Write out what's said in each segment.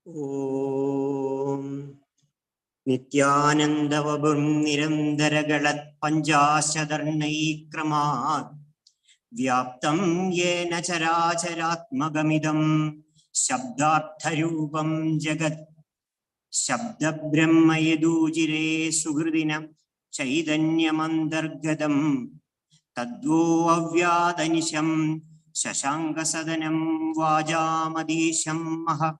Om Nityanandavabhum Nirandaragalat Panchashadarnai Kramat Vyaptam Yena Characharatmagamidam Shabdartharupam Jagat Shabda Brahma Yedujire Sugridinam Chaidanyamandargadam Tadvo Avyadanisham Shashangasadanam Vajamadisham Maha.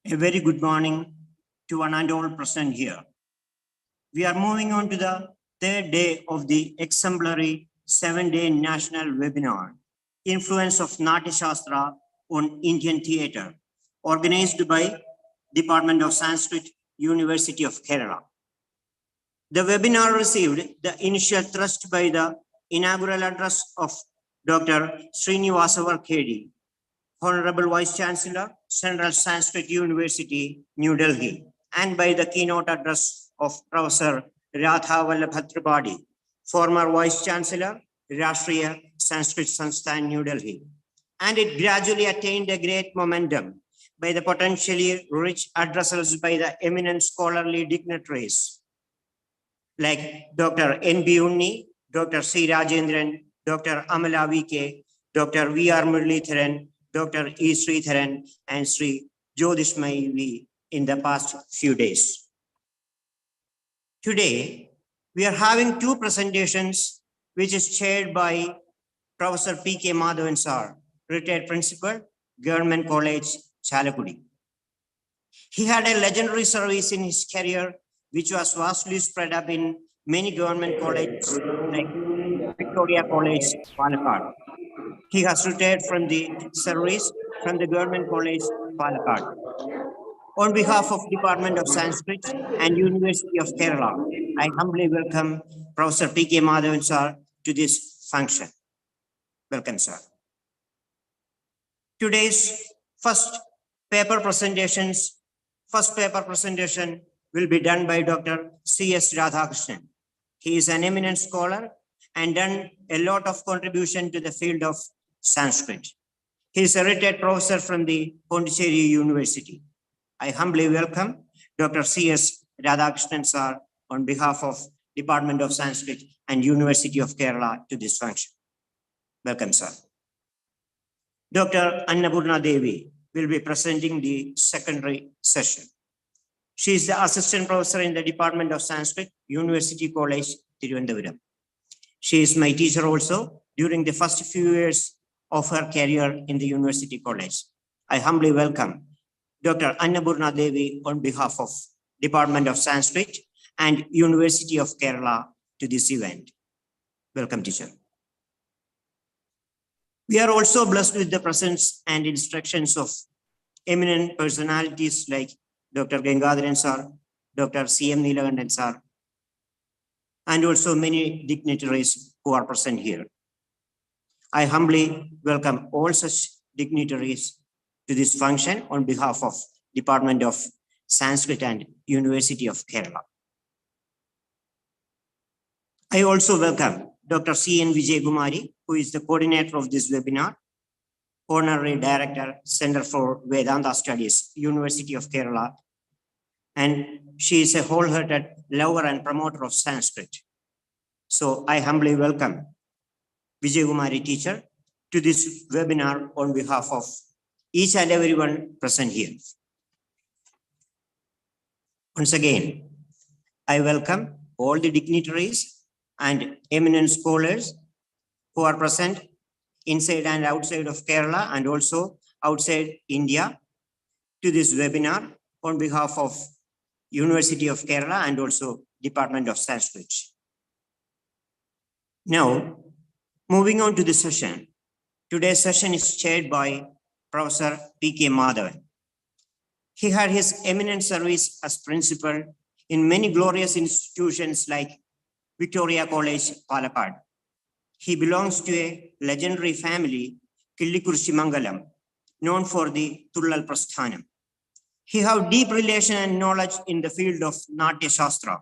A very good morning to one and all present here. We are moving on to the third day of the exemplary 7-day national webinar, Influence of Natyasastra on Indian Theatre, organized by Department of Sanskrit, University of Kerala. The webinar received the initial thrust by the inaugural address of Dr. Srinivasa Khedi, Honorable Vice Chancellor, Central Sanskrit University, New Delhi, and by the keynote address of Professor Radha Vallabhatripadi, former Vice Chancellor, Rashtriya Sanskrit Sansthan, New Delhi. And it gradually attained a great momentum by the potentially rich addresses by the eminent scholarly dignitaries like Dr. N.B. Unni, Dr. C. Rajendran, Dr. Amala V.K., Dr. V.R. Muralitharan, Dr. E. Sridharan, and Sri Jyotishmayi in the past few days. Today, we are having two presentations, which is chaired by Professor P.K. Madhavan Sir, retired principal, Government College, Chalakudi. He had a legendary service in his career, which was vastly spread up in many government colleges like Victoria College, Palakkad. He has retired from the service from the Government College, Palakkad. On behalf of Department of Sanskrit and University of Kerala, I humbly welcome Professor P.K. Madhavan Sir to this function. Welcome, sir. Today's first paper presentation will be done by Dr. C.S. Radhakrishnan. He is an eminent scholar and done a lot of contribution to the field of Sanskrit. He is a retired professor from the Pondicherry University. I humbly welcome Dr. C.S. Radhakrishnan sir on behalf of Department of Sanskrit and University of Kerala to this function. Welcome, sir. Dr. Annapurna Devi will be presenting the secondary session. She is the assistant professor in the Department of Sanskrit, University College, Tiruvandhuram. She is my teacher also during the first few years of her career in the University College. I humbly welcome Dr. Annapurna Devi on behalf of Department of Sanskrit and University of Kerala to this event. Welcome, teacher. We are also blessed with the presence and instructions of eminent personalities like Dr. Gangadharan sir, Dr. C.M. Neelakandan sir, and also many dignitaries who are present here. I humbly welcome all such dignitaries to this function on behalf of Department of Sanskrit and University of Kerala. I also welcome Dr. C.N. Vijay Kumari, who is the coordinator of this webinar, Honorary Director, Center for Vedanta Studies, University of Kerala, and she is a wholehearted lover and promoter of Sanskrit. So I humbly welcome Vijay Kumari teacher to this webinar on behalf of each and everyone present here. Once again, I welcome all the dignitaries and eminent scholars who are present inside and outside of Kerala and also outside India to this webinar on behalf of University of Kerala and also Department of Sanskrit. Now, moving on to the session. Today's session is chaired by Professor P.K. Madhavan. He had his eminent service as principal in many glorious institutions like Victoria College, Palakkad. He belongs to a legendary family, Killikurchi Mangalam, known for the Tullal Prasthanam. He has deep relation and knowledge in the field of natyasastra.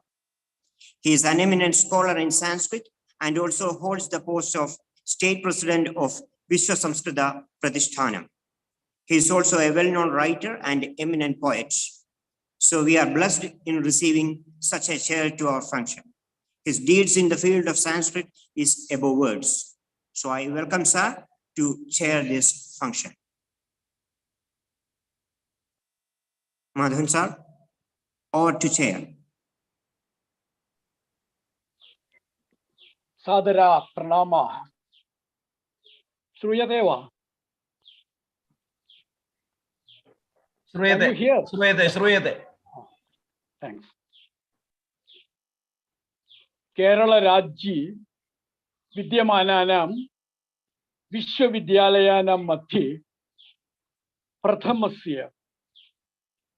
He is an eminent scholar in Sanskrit and also holds the post of State President of Vishwa Samskrita Pratishtanam. He is also a well-known writer and eminent poet. So we are blessed in receiving such a chair to our function. His deeds in the field of Sanskrit is above words. So I welcome sir to chair this function. Madhavan sir, over to chair. Sadara pranama. Shruyadeva. Can you hear? Shruyate. Thanks. Kerala Rajyi Vidyamananam Vishwavidyaalayanam Madhye Prathamasya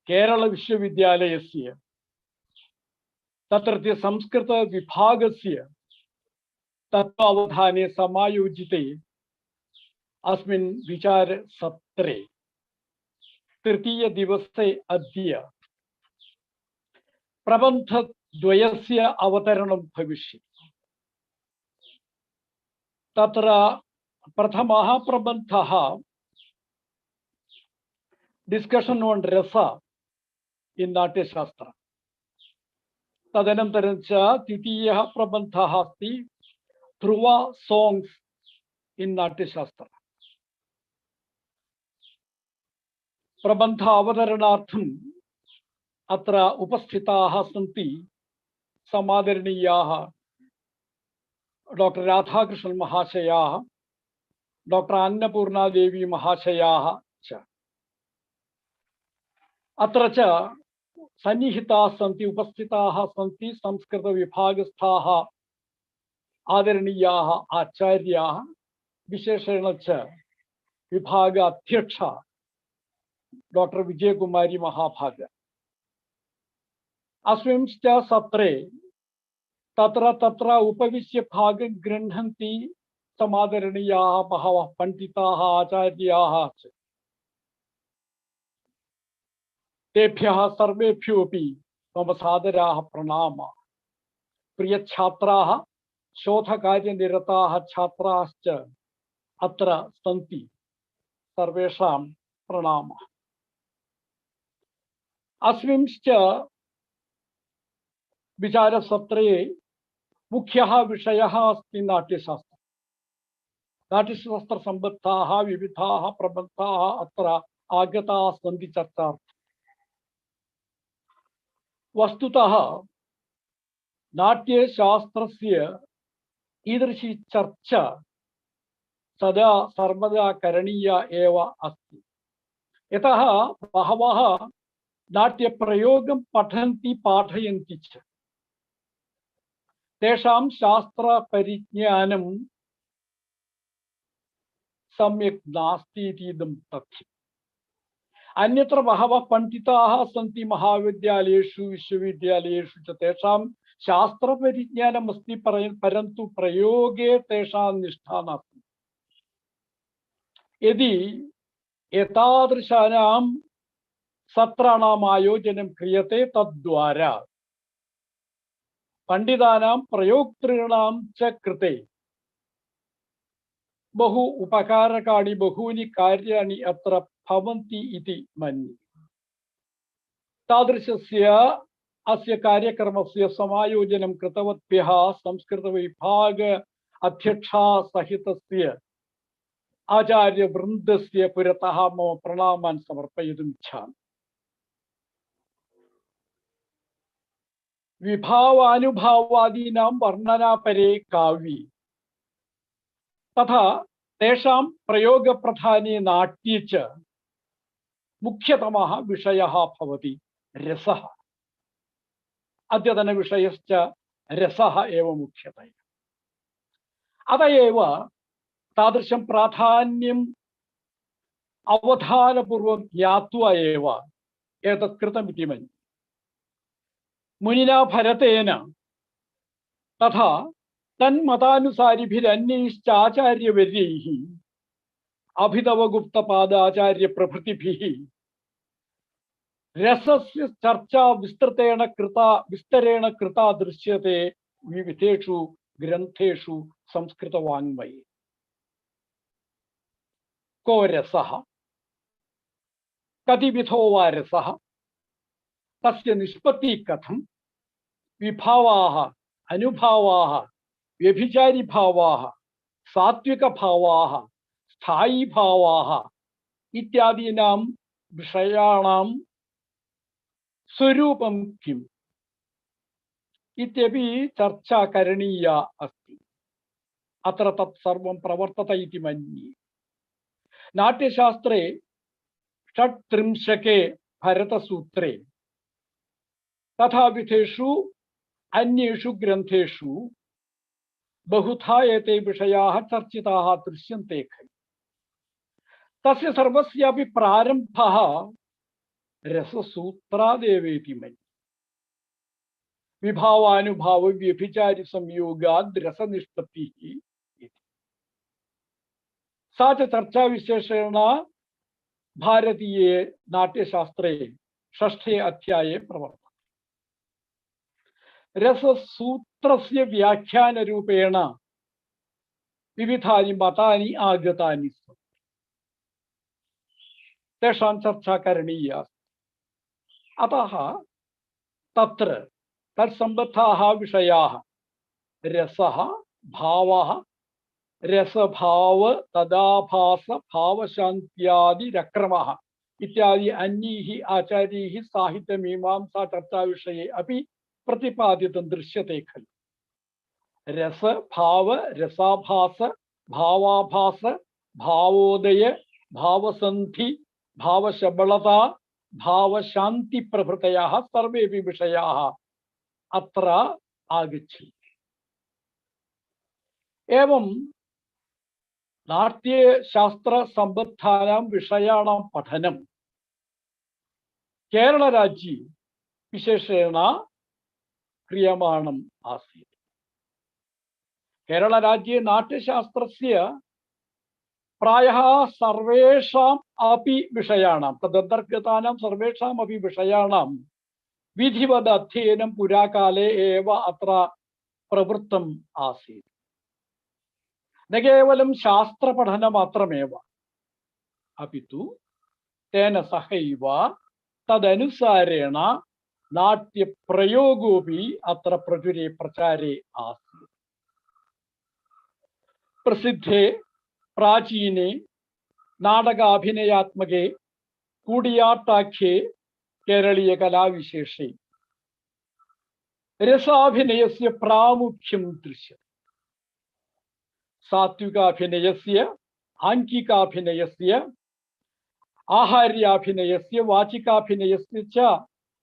Kerala Vishwavidyalayasya Tatrati Samskrita Vibhagasya Tattva-avadhane Samayojite Asmin Vichar Satre Tritiya Divase Adya Prabantha Dvayasya Avataranam Bhavishyati. Tatra Prathamaha Prabanthaha, discussion on rasa in natyasastra. Tadanantarancha Titiyaha Prabanthaha asti Dhruva songs in natyasastra. Prabantha Avataranartham Atra Upasthitaha Santi Samadarniyaha Dr. Radhakrishnan Mahashayaha, Dr. Annapurna Devi Mahashayaha cha. Atra cha Sannihitaah santi upasthitaah santi Samskrita vibhagasthaah Adarniyaah Acharyaah Visheshena cha Vibhaga Adhyaksha Dr. Vijay Kumari Mahabhaga. Asmimscha Satre Tatra Tatra Upavisya Bhaga Grindhanti Samadaraniyaha Bahava Panditaha Acharyaha Tebhyaha Sarvebhyopi Mama Sadaraha Pranama Priya Chhatraha Shodha Karya Nirataha Chhatrascha Atra Santi Sarvesham Pranama. Asmimscha Vichara Satre Mukhyaha Vishayaha Asti Natyasastra. Natyasastra Sambaddhaha Vividhaha Prabandhaha Atra Agataha Santi Chartartha. Vastutaha Natyasastrasya Idrishi Charcha Sada Sarvada Karaniya Eva Asti. Yataha Bahavaha Natya Prayogam Pathanti Pathayanti cha. Tesham Shastra Parijnanam Samyak Nasti Idam Tathya. Anyatra Bahava Panditaha Santi Mahavidyaleshu Vishwavidyaleshu cha Tesham Shastra Parijnanam Asti Parantu Prayoge Tesham Nishthanasti. Yadi Etadrishanam Satranam Ayojanam Kriyate Tadwara Pandidanam Prayoktrinam Chakrite Bahu Upakarakani Bahuni Karyani Atra Bhavanti iti Mani. Tadrishasya Asya Karyakarmasya Samayojanam Kritavatbhyaha Samskrita Vibhaga Adhyaksha Sahitasya Acharya Vrindasya Purataha Mama Pranaman Samarpayadum Cham. Vibhavaanubhavadinam varnana pare kavi. Tatha tesham prayoga pradhani natyecha mukhyatamaha vishayaha bhavati rasaha. Adyatana vishayascha rasaha eva mukhyataya. Atayeva tadrisham pradhanyam avadhanapurvam yatva eva etat kritam iti mani. Munina Bharatena Tatha Tan Matanusari Bhiranishcha Acharya Verihi Abhidava Gupta Pada Acharya Prabhutibhihi Rasasya Charcha Vistratena Krita Drishyate Viviteshu Grantheshu Samskrita Vangmai. Ko Rasaha कतिविधो वा रसः, तस्य निष्पत्तिः कथं, विभावाः, अनुभावाः, व्यभिचारिभावाः, सात्विकभावाः, स्थायीभावाः इत्यादीनां विषयाणां स्वरूपं किम् इत्यपि चर्चा करणीया अस्ति। अत्र तत् सर्वं प्रवर्तते इति मन्ये। नाट्यशास्त्रे षट्त्रिंशके भरतसूत्रे तथाविधेषु अन्येषु ग्रन्थेषु बहुधा एते विषयाः चर्चिताः दृश्यन्ते खलु। तस्य सर्वस्यापि प्रारम्भः रससूत्रादेव इति मन्ये। विभावानुभाव व्यभिचारि संयोगाद् रसनिष्पत्तिः इति। सा च चर्चा विशेषेण भारतीये नाट्यशास्त्रे 6 अध्याये प्रवर्तते। रससूत्रस्य व्याख्यानरूपेण विविधानि मतानि आगतानि सन्ति। तेषां चर्चा करणीया अस्ति। अतः तत्र तत्सम्बद्धाः विषयाः रसः, भावः, रसभाव तदाभास भावशान्त्यादिरक्रमः इत्यादि अन्यैः आचार्यैः साहित्यमीमांसा चर्चाविषये अपि प्रतिपादितं दृश्यते खलु। रस, भाव, रसाभास, भावाभास, भावोदय, भावसन्धि, भावशबलता, भावशान्ति प्रभृतयः सर्वेपि विषयाः अत्र आगच्छन्ति। एवं नाट्यशास्त्रसम्बद्धानां विषयाणां पठनं केरलराज्ये विशेषेण क्रियमाणम् आसीत्। केरलराज्ये नाट्यशास्त्रस्य प्रायः सर्वेषाम् अपि विषयाणां तदन्तर्गतानां सर्वेषामपि विषयाणां विधिवद अध्ययनं पुराकाले एव अत्र प्रवृत्तम् आसीत्। न केवलं शास्त्रपठनमात्रमेव, अपि तु तेन सहैव तदनुसारेण नाट्यप्रयोगोऽपि अत्र प्रचुरे प्रचारे आसीत्। प्रसिद्धे प्राचीने नाटकाभिनयात्मके कूडियाट्टाख्ये केरलीयकलाविशेषे रसाभिनयस्य प्रामुख्यं दृश्यते। सात्विकाभिनयस्य, आङ्गिकाभिनयस्य, आहार्याभिनयस्य, वाचिकाभिनयस्य च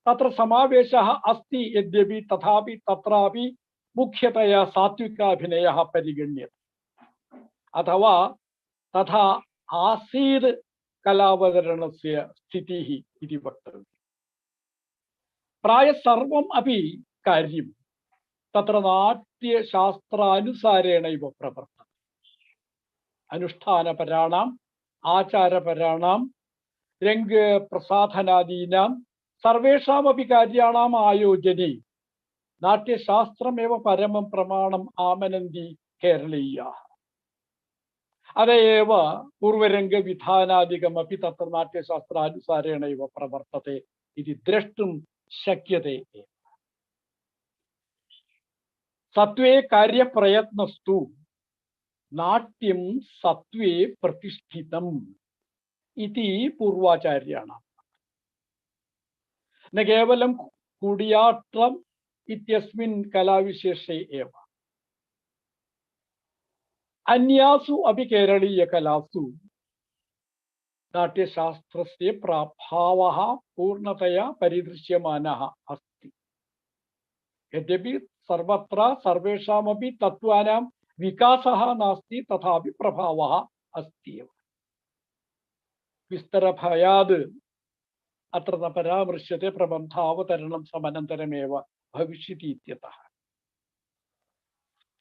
तत्र समावेशः अस्ति। यद्यपि तथापि तत्रापि मुख्यतया सात्विकाभिनयः परिगण्यते, अथवा तथा आसीत् कलावतरणस्य स्थितिः इति वक्तव्यम्। प्रायः सर्वम् अपि कार्यं तत्र नाट्यशास्त्रानुसारेणैव प्रवर्तते। अनुष्ठानपराणाम्, आचारपराणां, रङ्गप्रसाधनादीनां सर्वेषामपि कार्याणाम् आयोजने नाट्यशास्त्रमेव परमं प्रमाणम् आमनन्ति केरलीयाः। अत एव पूर्वरङ्गविधानादिकमपि तत्र नाट्यशास्त्रानुसारेणैव प्रवर्तते इति द्रष्टुं शक्यते एव। सत्त्वे कार्यप्रयत्नस्तु नाट्यं सत्त्वे प्रतिष्ठितम् इति पूर्वाचार्याणाम्। न केवलं कूडियाट्टम् इत्यस्मिन् कलाविशेषे एव, अन्यासु अपि केरलीयकलासु नाट्यशास्त्रस्य प्रभावः पूर्णतया परिदृश्यमानः अस्ति। यद्यपि सर्वत्र सर्वेषामपि तत्त्वानां विकासः नास्ति, तथापि प्रभावः अस्ति एव। विस्तरभयाद् अत्र न परामृश्यते, प्रबन्धावतरणं समनन्तरमेव भविष्यति इत्यतः।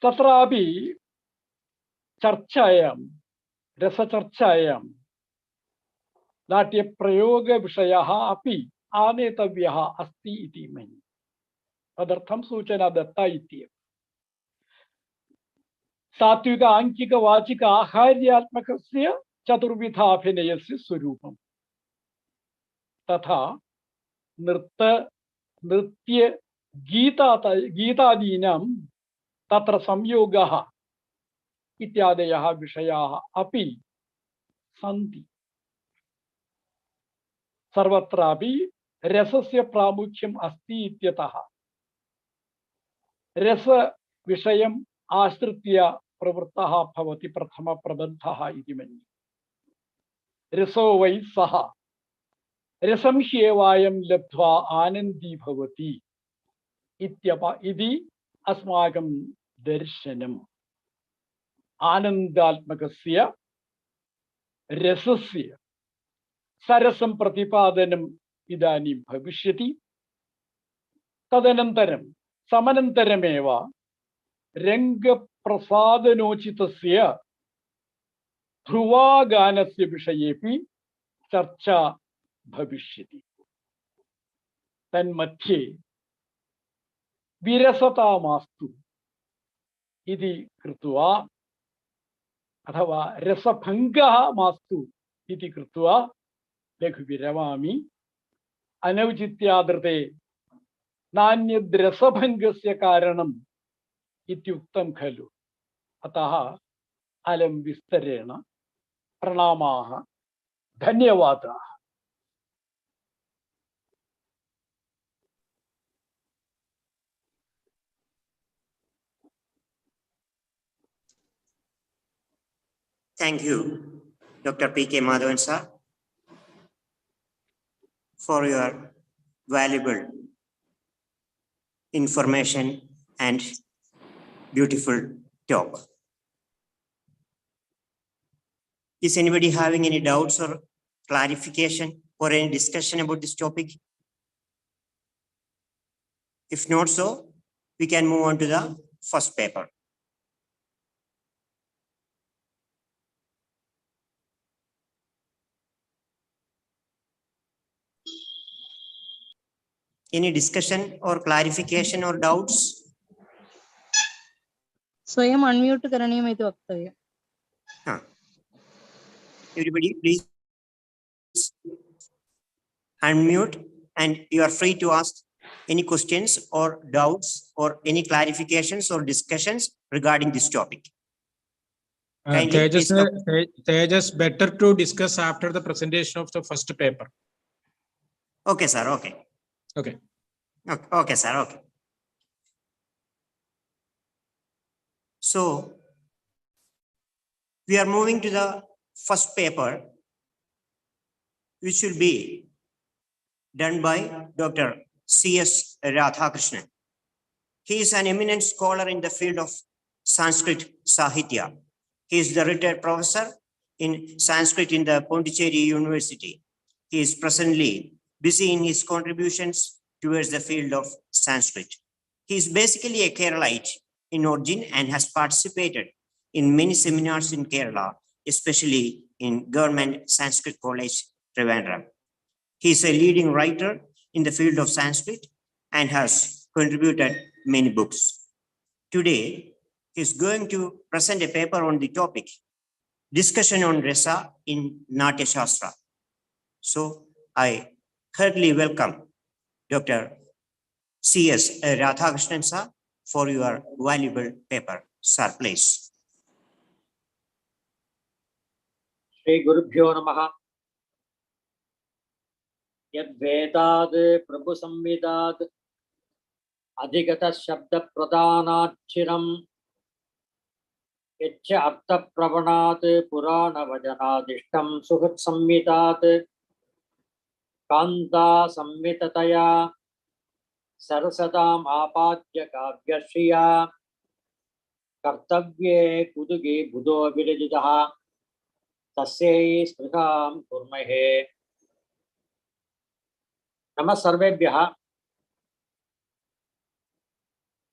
तत्रापि चर्चायां, रसचर्चायां नाट्यप्रयोगविषयः अपि आनेतव्यः अस्ति इति मन्ये। तदर्थं सूचना दत्ता इत्येव। सात्विक, आङ्गिक, वाचिक, आहार्यात्मकस्य चतुर्विधाभिनयस्य स्वरूपम्। तथा नृत्य गीतादीनां तत्र संयोगः इत्यादयः विषयाः अपि सन्ति। सर्वत्रापि रसस्य प्रामुख्यम् अस्ति इत्यतः रसविषयम् आश्रित्य प्रवृत्तः भवति प्रथमप्रबन्धः इति मन्ये। रसो वै सः, रसं ह्येवायं लब्ध्वा आनन्दी भवति इति अस्माकं दर्शनम्। आनन्दात्मकस्य रसस्य सरसं प्रतिपादनम् इदानीं भविष्यति। तदनन्तरं समनन्तरमेव रङ्गप्रसादनोचितस्य ध्रुवागानस्य विषयेपि चर्चा भविष्यति। तन्मध्ये विरसता मास्तु इति कृत्वा अथवा रसभङ्गः मास्तु इति कृत्वा लघु विरमामि। अनौचित्यादृते नान्यद्रसभङ्गस्य कारणम् इत्युक्तं खलु, अतः अलं विस्तरेण। प्रणामाः, धन्यवादाः। Thank you, Dr. P.K. Madhavan sir, for your valuable information and beautiful talk. Is anybody having any doubts or clarification or any discussion about this topic? If not so, we can move on to the first paper. Any discussion or clarification or doubts? स्वयं unmute करणीयमिति वक्तव्यम्। Everybody please unmute and you are free to ask any questions or doubts or any clarifications or discussions regarding this topic. Tejas, better to discuss after the presentation of the first paper. Okay, sir. Okay. Okay. Okay, sir. Okay. So we are moving to the first paper, which will be done by Dr. C.S. Radhakrishnan. He is an eminent scholar in the field of Sanskrit Sahitya. He is the retired professor in Sanskrit in the Pondicherry University. He is presently busy in his contributions towards the field of Sanskrit. He is basically a Keralite in origin and has participated in many seminars in Kerala, especially in Government Sanskrit College, Trivandrum. He is a leading writer in the field of Sanskrit and has contributed many books. Today, he is going to present a paper on the topic, Discussion on Rasa in natyasastra. So I heartily welcome Dr. C.S. Radhakrishnan sir for your valuable paper. Sir, please. Shri Gurubhyo Namaha. Yad Vedad Prabhu Samvidad Adhigata Shabda Pradanachiram Yachya Artha Pravanat Purana Vajanadishtam Suhat Samvitat Kanta Samvitataya Sarasadam Apadya Kavyashriya Kartavye Kuduge Budo Vidajidaha Tasye Spritham Kurmahe. नमः सर्वेभ्यः।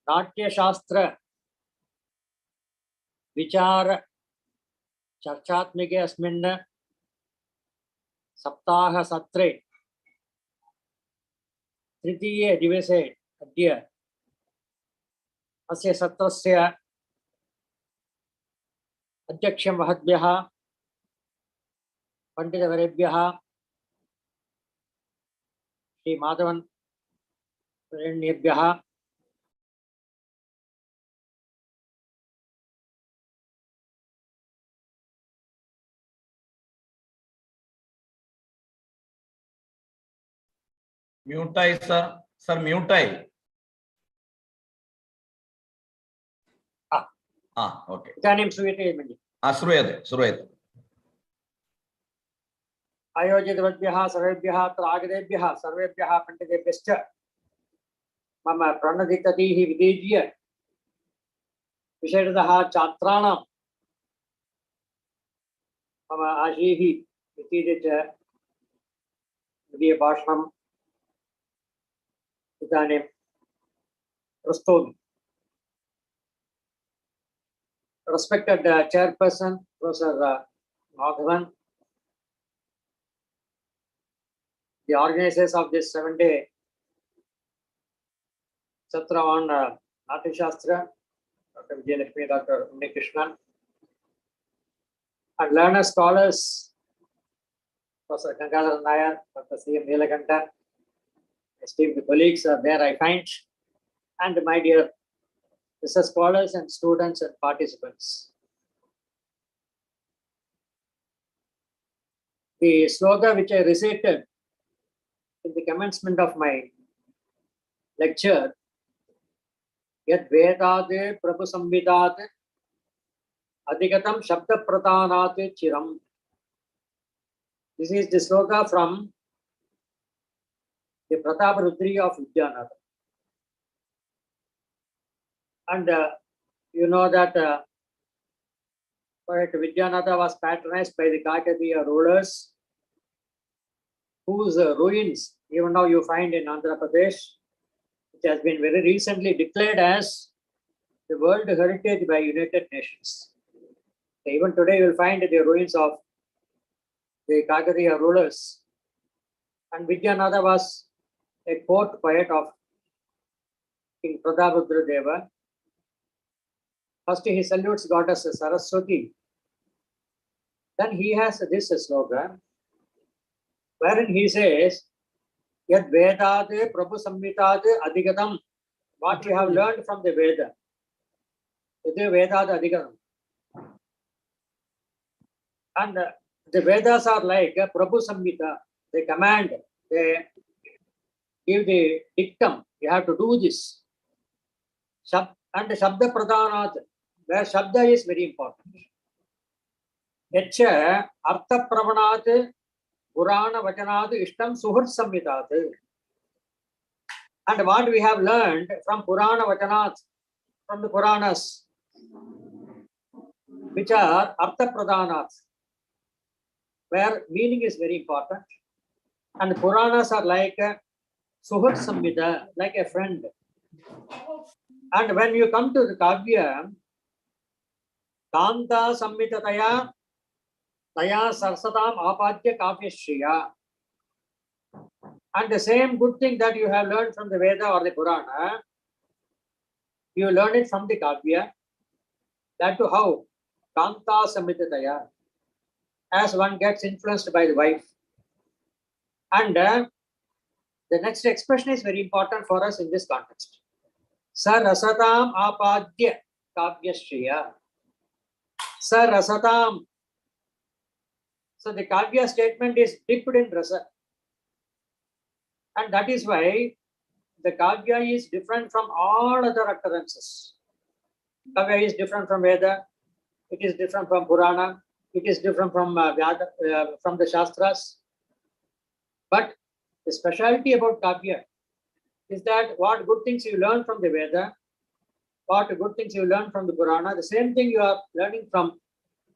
नाट्यशास्त्र विचार चर्चात्मके अस्मिन् सप्ताह सत्रे तृतीये दिवसे अद्य अस्य सत्रस्य अध्यक्षं वहद्भ्यः पण्डितवरेभ्यः Shri Madhavan Varanyebhyaha म्यूटाई सर म्यूटाई ओके इदानीं श्रूयते मन्ये श्रूयते आयोजितवद्भ्यः सर्वेभ्यः अत्र आगतेभ्यः सर्वेभ्यः पण्डितेभ्यश्च मम प्रणतिततीः विधीज्य विशेषतः छात्राणां मम आशीः विधीय च भाषणम् इदानीं प्रस्तौमि। Respected Chairperson, Professor Madhavan, the organizers of this 7-day Satra on natyasastra, Dr. Vijayalakshmi, Dr. Krishnan, and learned scholars, Professor Gangadhar Nair, Dr. C.M. Nilakanta, esteemed colleagues are there, I find, and my dear research scholars and students and participants. The slogan which I recited in the commencement of my lecture, Yad Vedade Prabhu Samvidat Adhikatam Shabda Prathanat Chiram. This is the slogan from the Prataparudri of Vidyanatha. And you know that poet Vidyanatha was patronized by the Kakatiya rulers, whose ruins even now you find in Andhra Pradesh, which has been very recently declared as the World Heritage by United Nations. So even today you will find the ruins of the Kakatiya rulers. And Vidyanatha was a court poet of King Prataparudra Deva. First he salutes goddess Saraswati. Then he has this slogan, wherein he says, Yad Vedade Prabhu Samvitade Adhigatam. What we have learned from the Veda. Yad Vedade Adhigatam. And the Vedas are like Prabhu Samvita. They command, they give the dictum. You have to do this. And Shabda Pradhanat, where Shabda is very important. Yacha Artha Pravanat Purana Vachanat Ishtam Suhurt Samvitat. And what we have learned from Purana Vachanat, from the Puranas, which are Artha Pradhanat, where meaning is very important. And the Puranas are like Suhurt Samvita, like a friend. And when you come to the Kavya, Kanta Samvitataya Taya Sarsatam Apadya Kavya Shriya. And the same good thing that you have learned from the Veda or the Purana, you learn it from the Kavya. That too how? Kanta Samvitataya. As one gets influenced by the wife. And the next expression is very important for us in this context. Sarasatam apadya kavyashriya. Sarasatam. So the kavya statement is dipped in rasa. And that is why the kavya is different from all other utterances. Kavya is different from Veda. It is different from Purana. It is different from from the Shastras. But the specialty about kavya is that what good things you learn from the Veda, what good things you learn from the Purana, the same thing you are learning from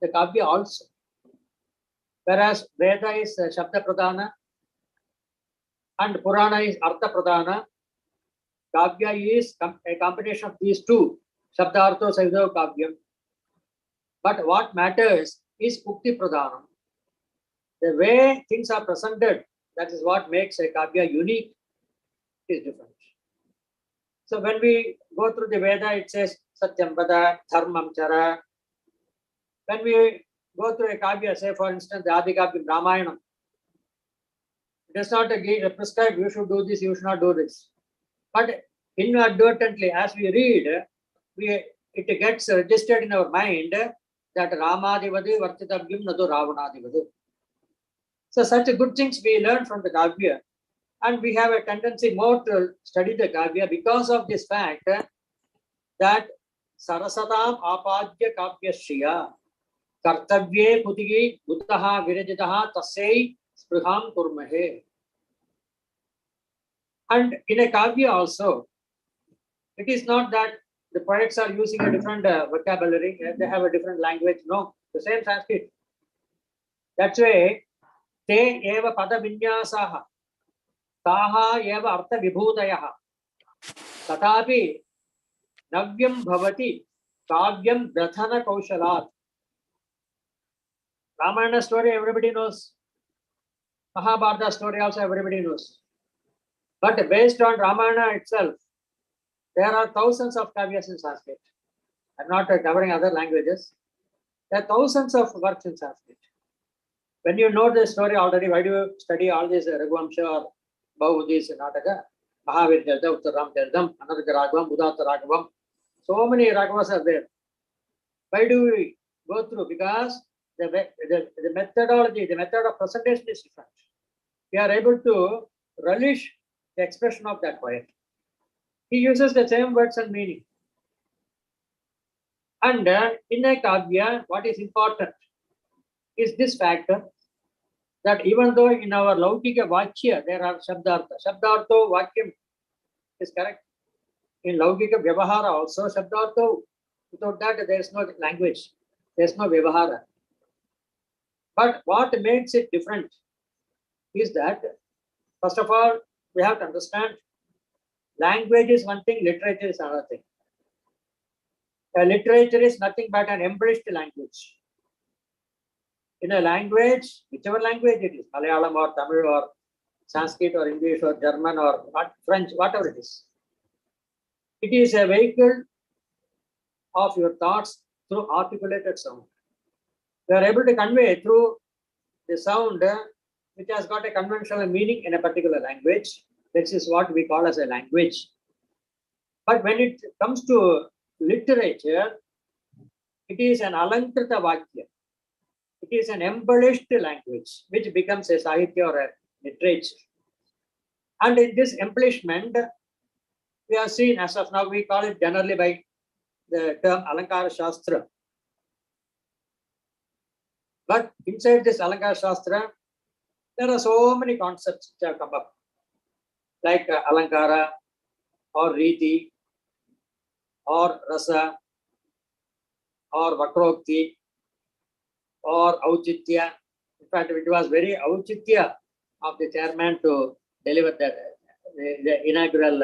the kavya also. Whereas Veda is Shabda Pradhana and Purana is Artha Pradhana, kavya is a combination of these two, Shabdartho Savido Kavyam. But what matters is Ukti Pradhanam. The way things are presented, that is what makes a kavya unique, is different. So when we go through the Veda, it says Satyam Pada, Dharmam Chara. When we go through a kavya, say for instance the Adi Kavyam Ramayanam, It does not prescribe you should do this, you should not do this. But inadvertently, as we read, it gets registered in our mind that Ramadivadu Vartitavyam Nadu Ravanadivadu. So such good things we learn from the Kavya, and we have a tendency more to study the Kavya because of this fact that Sarasatam Apadya Kavya Shriya Kartavye Putigi Buddhaha Virajitaha Tasei Spriham Kurmahe. And in a Kavya also, it is not that the poets are using a different vocabulary, they have a different language. No, the same Sanskrit. That's why te eva pada vinyasaha taha eva artha vibhutayaha tatapi navyam bhavati kavyam dathana kaushalat. Ramayana story everybody knows. Mahabharata story also everybody knows. But based on Ramayana itself, there are thousands of kavyas in Sanskrit. I'm not covering other languages. There are thousands of works in Sanskrit. When you know the story already, why do you study all these Raghuvamsha or Bahudis Nataka? Mahavir Jaldam, Uttaram Jaldam, Anarga Raghavam, Udatta Raghavam. So many Raghavas are there. Why do we go through? Because the methodology, the method of presentation is different. We are able to relish the expression of that poet. He uses the same words and meaning. And in a Kavya, what is important is this factor that even though in our Laukika Vachya there are Shabdartha, Shabdartho Vakyam is correct. In Laukika Vyavahara also Shabdartho, without that there is no language, there is no Vyavahara. But what makes it different is that, first of all, we have to understand language is one thing, literature is another thing. Literature is nothing but an embellished language. In a language, whichever language it is, Malayalam or Tamil or Sanskrit or English or German or French, whatever it is a vehicle of your thoughts through articulated sound. You are able to convey through the sound which has got a conventional meaning in a particular language. This is what we call as a language. But when it comes to literature, it is an alankrita vakya. It is an embellished language which becomes a sahitya or a literature. And in this embellishment, we are seen as of now, we call it generally by the term Alankara Shastra. But inside this Alankara Shastra, there are so many concepts which have come up, like Alankara or Riti or Rasa or Vakrokti or Auchitya. In fact, it was very Auchitya of the chairman to deliver the inaugural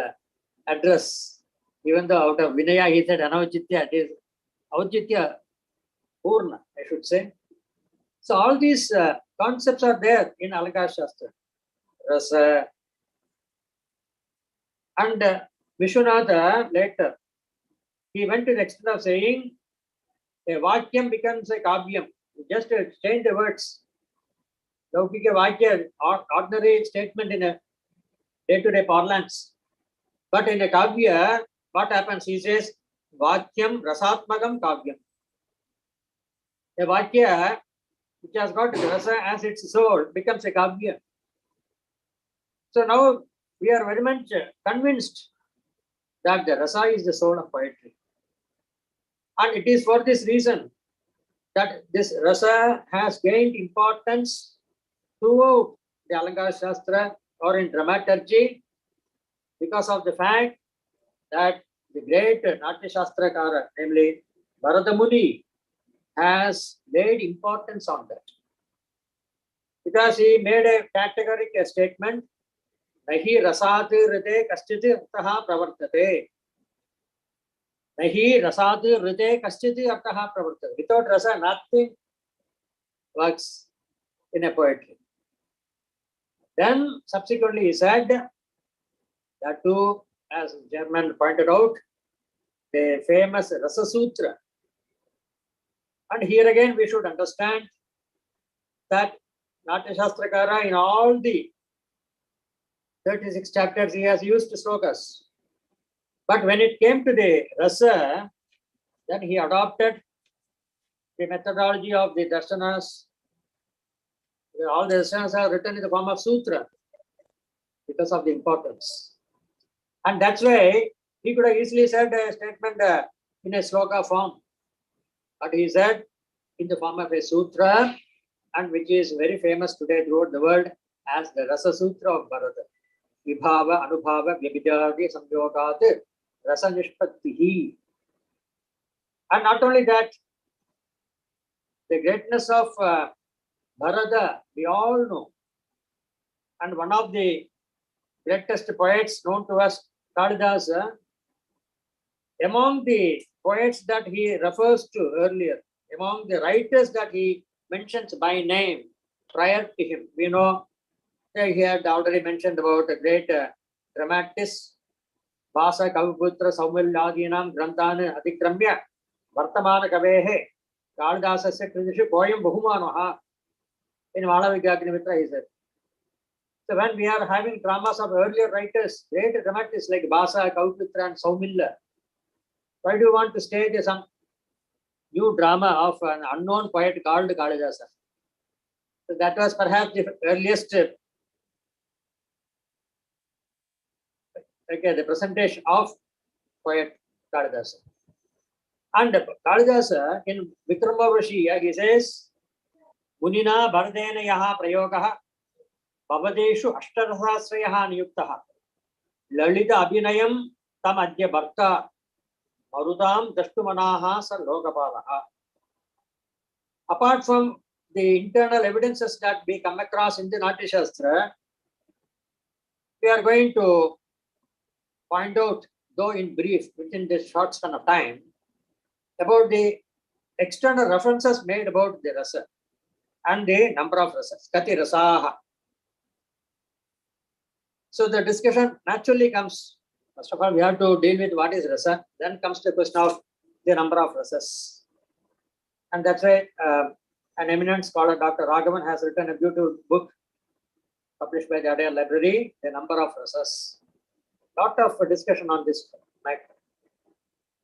address. Even though out of Vinaya he said Anauchitya, it is Auchitya Purna, I should say. So all these concepts are there in Alankara Shastra. Rasa. And Vishwanatha later, he went to the extent of saying a Vakyam becomes a Kavyam. Just change the words. Laukika Vakya, ordinary statement in a day-to-day parlance. But in a Kavya, what happens? He says, Vakyam Rasatmagam Kavyam. A Vakya which has got rasa as its soul becomes a Kavya. So now we are very much convinced that the rasa is the soul of poetry. And it is for this reason that this rasa has gained importance throughout the Alankara Shastra or in dramaturgy because of the fact that the great Natyasastrakara, namely Bharata Muni, has laid importance on that. Because he made a categorical statement, Nahi rasat rite kaschiti artaha pravartate. Nahi rasat rite kaschiti artaha pravartate. Without rasa, nothing works in a poetry. Then subsequently he said that too, as German pointed out, the famous Rasa Sutra. And here again we should understand that Natyasastrakara in all the 36 chapters, he has used slokas. But when it came to the rasa, then he adopted the methodology of the darshanas. All the darshanas are written in the form of sutra because of the importance. And that's why he could have easily said a statement in a sloka form. But he said in the form of a sutra, and which is very famous today throughout the world as the Rasa Sutra of Bharata. Vibhava, Anubhava, Vyabhichari, Samyogat, Rasa Nishpattihi. And not only that, the greatness of Bharata, we all know. And one of the greatest poets known to us, Kalidasa, among the poets that he refers to earlier, among the writers that he mentions by name prior to him, we know that he had already mentioned about a great dramatist, Vasa Kaviputra Saumilyaginam Granthan Adikramya Vartamana Kavehe Kalidasasya Kridishu Poyam Bahumanaha in Malavigagnimitra, he said. So when we are having dramas of earlier writers, great dramatists like Vasa, Kaviputra and Saumilya, why do you want to stage some new drama of an unknown poet called Kalidasa? So that was perhaps the earliest the presentation of poet Kalidasa. And Kalidasa in Vikramavashiya, he says, Munina Bardena Yaha Prayogaha Bhavadeshu Ashtarasasrayaha Niyuktaha Lalita Abhinayam Tam Adya Bharta Marudam Dashtumanaha Sar Lokapalaha. Apart from the internal evidences that we come across in the natyasastra, we are going to point out, though in brief, within this short span of time, about the external references made about the rasa and the number of rasas, kati rasaha. So the discussion naturally comes, first of all, we have to deal with what is rasa, then comes the question of the number of rasas. And that's why an eminent scholar, Dr. Raghavan, has written a beautiful book published by the Adaya Library, The Number of Rasas. Lot of discussion on this matter.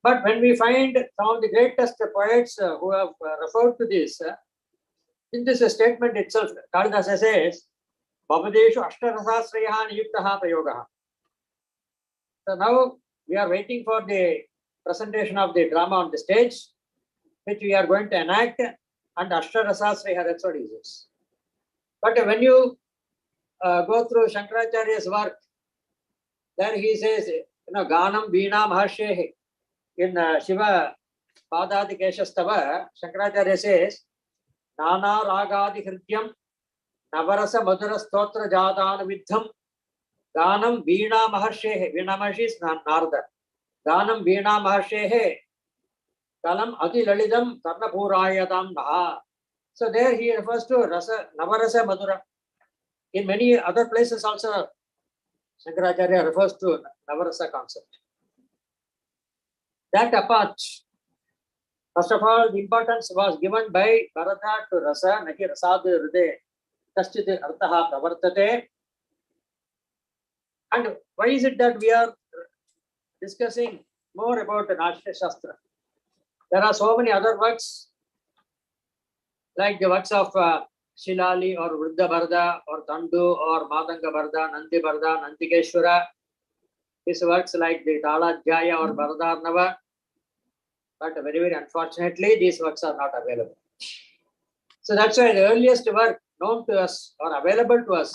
But when we find some of the greatest poets who have referred to this, in this statement itself, Kalidasa says, Bhavadeshu Ashtarasasrayaha Niyuktaha Prayogaha. So now we are waiting for the presentation of the drama on the stage, which we are going to enact, and Ashtarasasrayaha, that's what he says. But when you go through Shankaracharya's work, there he says, Ganam Veena Mahashehe. In Shiva Padadi Keshastava, Shankaracharya says, Nana Ragadi Hrityam, Navarasa Madhura Stotra Jadana Vidham, Ganam Veena Mahashehe. Veena Maharshi is Narada. Ganam Veena Mahashehe, Kalam Adi Lalidam Karnapurayadam Naha. So there he refers to Rasa, Navarasa Madhura. In many other places also, Shankaracharya refers to Navarasa concept. That apart, first of all, the importance was given by Bharata to Rasa, Naki Rasad Hriday, Kaschit Arthaha Pravartate. And why is it that we are discussing more about the natyasastra? There are so many other works, like the works of Shilali or Vruddha Bharda or Tandu or Madanga Bharda, Nandi Bharda, Nantikeshwara. These works like the Taladhyaya or Bhardarnava. But very, very unfortunately, these works are not available. So that's why the earliest work known to us or available to us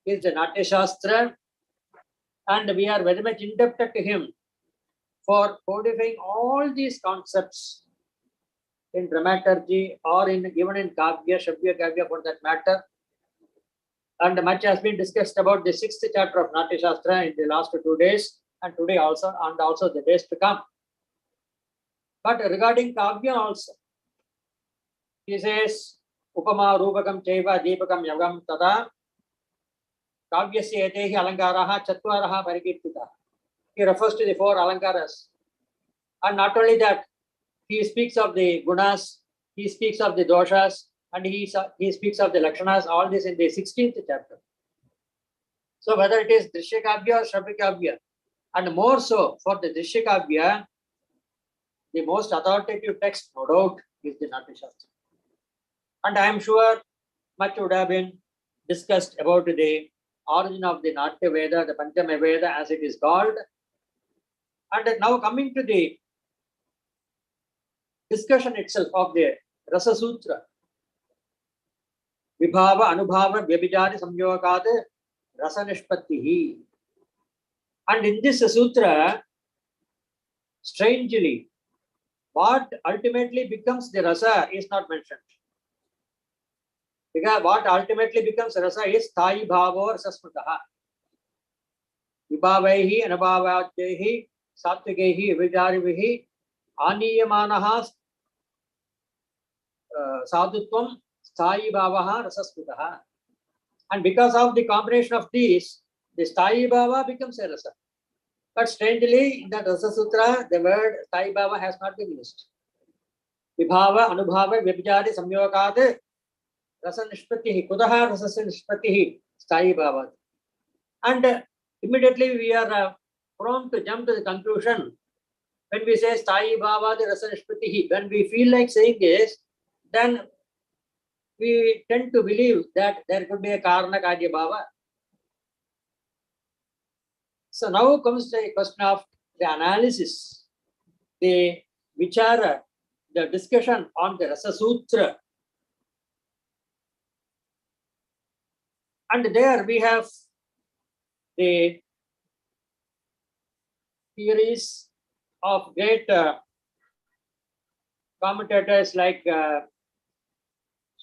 is the Natyasastra, and we are very much indebted to him for codifying all these concepts in dramaturgy or even in Kavya, Shabya Kavya for that matter. And much has been discussed about the 6th chapter of Natyasastra in the last 2 days, and today also, and also the days to come. But regarding Kavya also, he says, Upama Rupakam Chaiva Deepakam Yagam Tada Kavyasya Etehi Alankaraha Chatvaraha Parikirtita. He refers to the 4 Alankaras. And not only that, he speaks of the gunas, he speaks of the doshas, and he speaks of the lakshanas, all this in the 16th chapter. So whether it is Drishyakavya or Shravikavya, and more so for the Drishyakavya, the most authoritative text, no doubt, is the Natyasastra. And I am sure much would have been discussed about the origin of the Natya Veda, the Panchama Veda as it is called. And now coming to the discussion itself of the Rasa Sutra. Vibhava, Anubhava, Vyabhijari, Samyogat, Rasa Nishpattihi. And in this sutra, strangely, what ultimately becomes the rasa is not mentioned. Because what ultimately becomes rasa is Thayi Bhava or Sasmritaha. Vibhavaihi, Anubhavadyehi, Sattvigehi, Vyabhijarivihi, Aniyamanaha Sadhutvam, Sthayi Bhavaha, Rasasmritaha. And because of the combination of these, the Sthayi Bhava becomes a rasa. But strangely, in the Rasa Sutra, the word Sthayi Bhava has not been used. Vibhava, Anubhava, Vyabhijari, Samyogat, Rasa Nishpatihi, Kudaha Rasa Nishpatihi, Sthayi Bhava. And immediately we are prone to jump to the conclusion when we say Sthayi Bhava, the Rasa Nishpatihi. When we feel like saying this, then we tend to believe that there could be a Karana Karya Bhava. So now comes the question of the analysis, the vichara, the discussion on the Rasa Sutra. And there we have the theories of great commentators like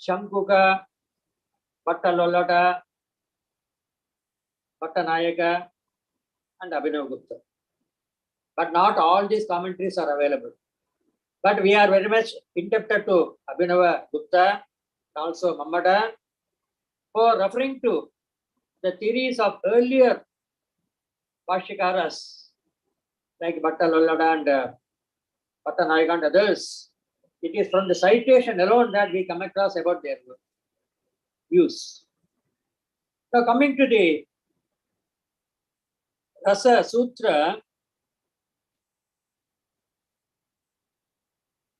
Shankuka, Pattalolata, Pattanayaka, and Abhinav Gupta. But not all these commentaries are available. But we are very much indebted to Abhinava Gupta, also Mammada, for referring to the theories of earlier Bhashyakaras like Bhattalolada and Pattanayaka and others. It is from the citation alone that we come across about their views. Now coming to the Rasa Sutra,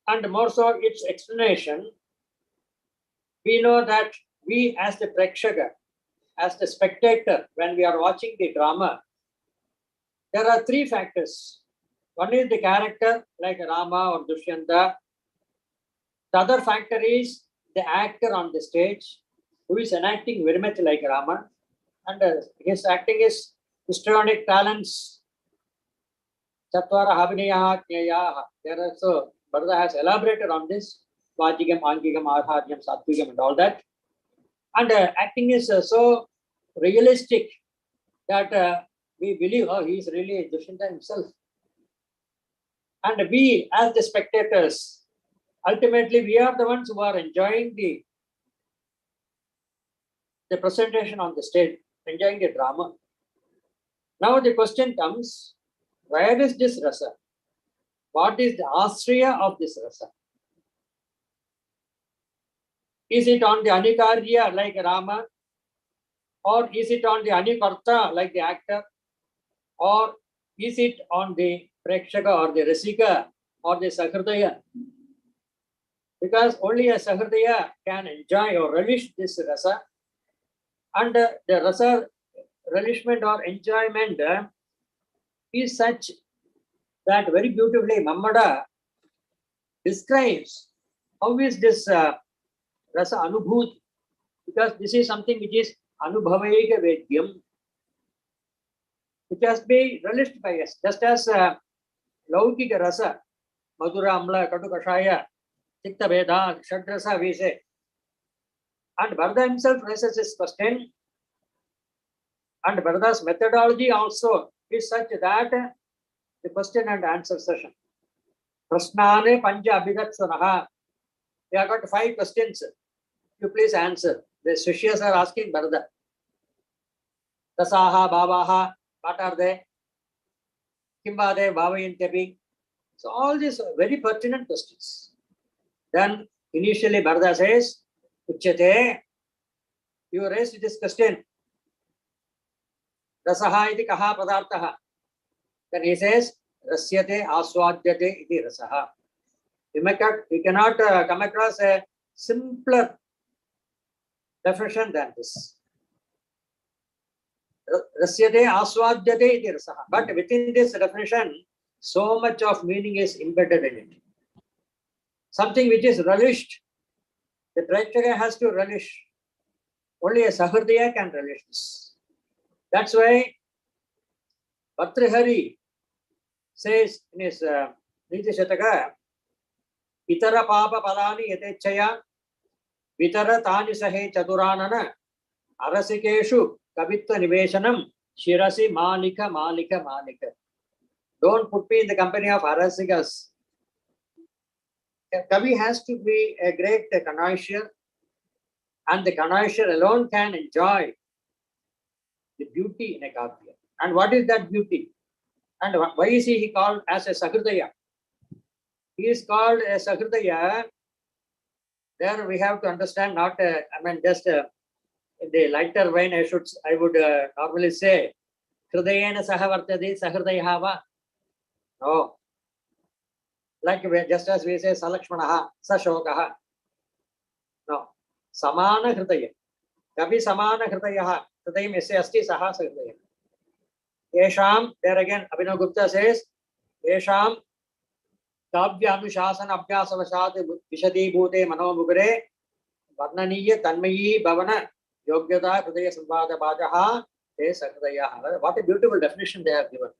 and more so its explanation, we know that we as the Prekshaka, as the spectator, when we are watching the drama, there are three factors. One is the character like Rama or Dushyanta. The other factor is the actor on the stage who is enacting very much like Rama, and his acting is histrionic talents. Chatvara Habiniyaha Kneyaha. There also, Bharata has elaborated on this. Vajigam, Angigam, Arhadyam, Sattvigam, and all that. And acting is so realistic that we believe, oh, he is really Dushyanta himself. And we, as the spectators, ultimately we are the ones who are enjoying the presentation on the stage, enjoying the drama. Now the question comes, where is this rasa? What is the astraya of this rasa? Is it on the Anikarya like Rama? Or is it on the Anikarta like the actor? Or is it on the Prekshaka or the Rasika or the Sahridaya? Because only a Sahridaya can enjoy or relish this rasa. And the rasa relishment or enjoyment is such that very beautifully Mammada describes how is this rasa anubhuti, because this is something which is anubhavaika vedyam, which has been relished by us, just as laukika rasa, madhura, amla, katu, kashaya, tikta, veda, shadrasa, we say. And Bharata himself raises this question, and Bharata's methodology also is such that the question and answer session. Prasnane Panja Abhidatsanaha. We have got 5 questions. You please answer. The Shishyas are asking Bharata. Rasaha, Bhavaha, what are they? Kimbade, Bhavayantabi. So all these are very pertinent questions. Then initially Bharata says, Uchyate, you raised this question. Rasaha iti kaha padarthaha. Then he says, Rasyate aswadyate iti rasaha. You cannot come across a simpler definition than this. Rasyate aswadyate iti rasaha. But within this definition, so much of meaning is embedded in it. Something which is relished, the Prekshaka has to relish. Only a Sahridaya can relish this. That's why Bhartrihari says in his Niti Shataka, Itara Papa Palani Yatechaya, Vitara Tani Sahe Chaturanana, Arasikeshu, Kavitva Niveshanam, Shirasi Malika, Malika, Malika. Don't put me in the company of Arasikas. A Kavi has to be a great connoisseur, and the connoisseur alone can enjoy the beauty in a Kavya. And what is that beauty? And why is he called as a Sahridaya? He is called a Sahridaya. There we have to understand, not just in the lighter vein, I would normally say, Hridayena Sahavartadi Sahridayahava. No. Like just as we say Salakshmanaha, Sashokaha. No. Samana Hridaya. Kavi Samana Hridayaha. Hridayam esse asti saha Sahridaya. Yesham, there again Abhinav Gupta says, Yesham Kavya Anushasana Abhyasavashat Vishadi Bhute Manomugre Varnaniya Tanmayi Bhavana Yogyata Hridaya Sambhada Bhajaha Te Sahridaya. What a beautiful definition they have given.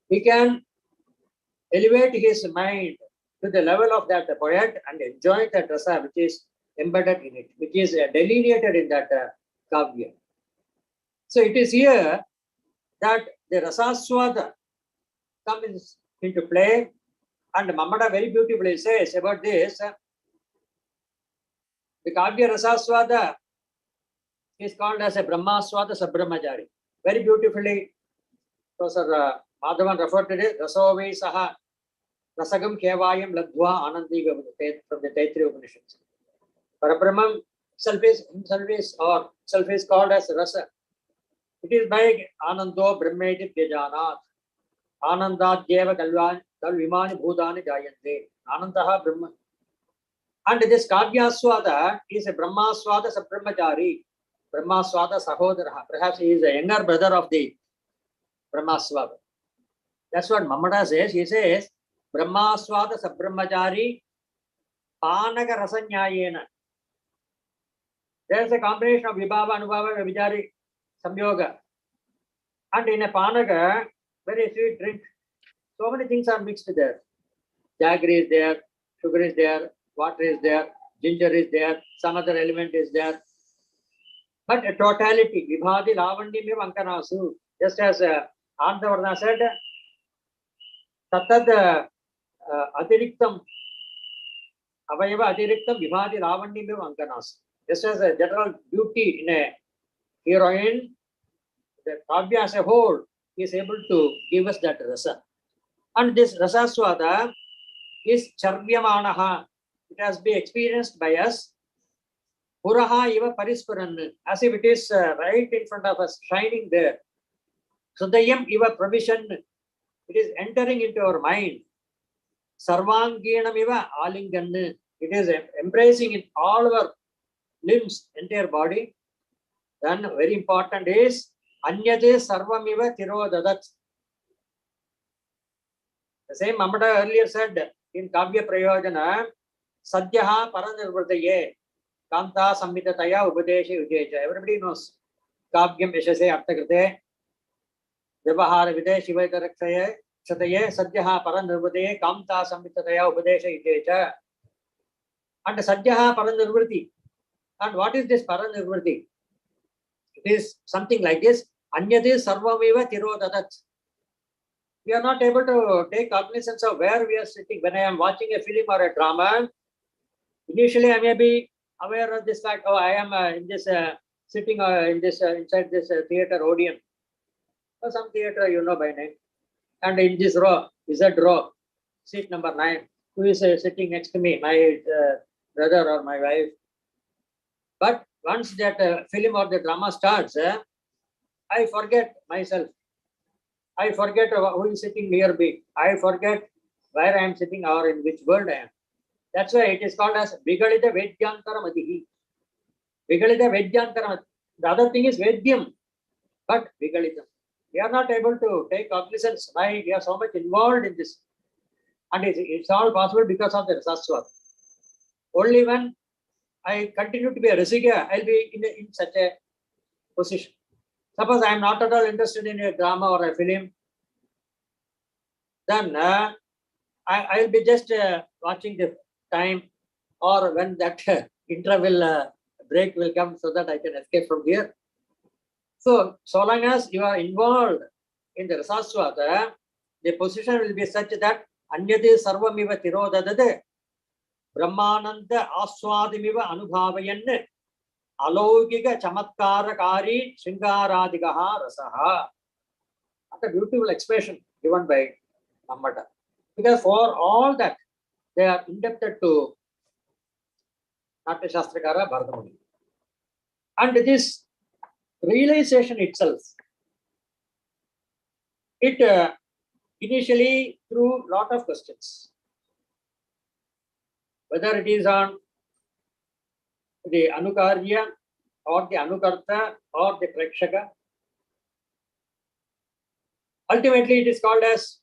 He can elevate his mind to the level of that poet and enjoy that rasa which is embedded in it, which is delineated in that kavya. So it is here that the rasaswada comes into play, and Mamada very beautifully says about this, the kavya rasaswada is called as a brahmaswada sabrahmachari. Very beautifully, Professor Madhavan referred to it, Rasove Saha Rasagam Kevayam Ladhva Anandi from the Taittiriya Upanishads. Parabrahman himself is called as Rasa. It is by Anando Brahmeti Pyajanat. Anandat Deva Kalvimani Bhutani Jayante. Anantaha Brahma. And this Kavyaswada is a Brahmaswada Sabrahmachari. Brahmaswada Sahodara. Perhaps he is a younger brother of the Brahmaswada. That's what Mamada says. He says, Brahmaswada Sabrahmachari Panaka Rasanyayena. There is a combination of Vibhava, Anubhava, Vijari, Samyoga. And in a Panaka, very sweet drink, so many things are mixed there. Jaggery is there, sugar is there, water is there, ginger is there, some other element is there. But a totality, Vibhadi Lavandimya Vankanasu, just as Antavarna said, Tatad Atiriktam, Avayava Atiriktam, Vibhadi Lavandimya Vankanasu. Just as a general beauty in a heroine, the Kavya as a whole is able to give us that rasa. And this rasaswada is charvyamanaha. It has been experienced by us. Puraha iva parispuran, as if it is right in front of us, shining there. Sudayam iva provision, it is entering into our mind. Sarvanginam iva alingan, it is embracing in all our limbs, entire body. Then very important is Anyate sarvamiva tirodadat. The same Mamada earlier said in Kavya Prayojana, Sadhyaha Paranirvrtaye, Kanta Samhitataya Upadesha Ujecha. Everybody knows Kavyam Yashase Arthakrite, Vyavahara Videsh Shivaitaraksaye, Sataye, Sadhyaha Paranirvrtaye, Kanta Samhitataya Upadesha Ujecha. And Sadhyaha Paranirvrti. And what is this Paranirvrti? It is something like this. Anyate sarvameva tirodadat. We are not able to take cognizance of where we are sitting. When I am watching a film or a drama, initially I may be aware of this fact, oh, I am in this sitting in this inside this theater Odeon. Or some theater you know by name. And in this row, Z row, seat number 9. Who is sitting next to me? My brother or my wife. But once that film or the drama starts, I forget myself. I forget who is sitting near me. I forget where I am sitting or in which world I am. That's why it is called as Vigalita Vedyantaramatihi. Vigalita Vedyantaramatihi. The other thing is Vedyam, but Vigalitam. We are not able to take cognizance why we are so much involved in this. And it's all possible because of the Rasaswat. Only when I continue to be a Rasiga, I'll be in such a position. Suppose I am not at all interested in a drama or a film, then I'll be just watching the time, or when that interval break will come so that I can escape from here. So long as you are involved in the Rasaswata, the position will be such that Anyade Sarvamiva Tirodadade Brahmananda Aswadimiva Anubhavayan Alogika Chamatkarakari Shingaradigaha Rasaha. That's a beautiful expression given by Nammata. Because for all that, they are indebted to natyasastra Bharadamuni. And this realization itself, it initially threw a lot of questions. Whether it is on the Anukarya or the Anukarta or the Prekshaka. Ultimately, it is called as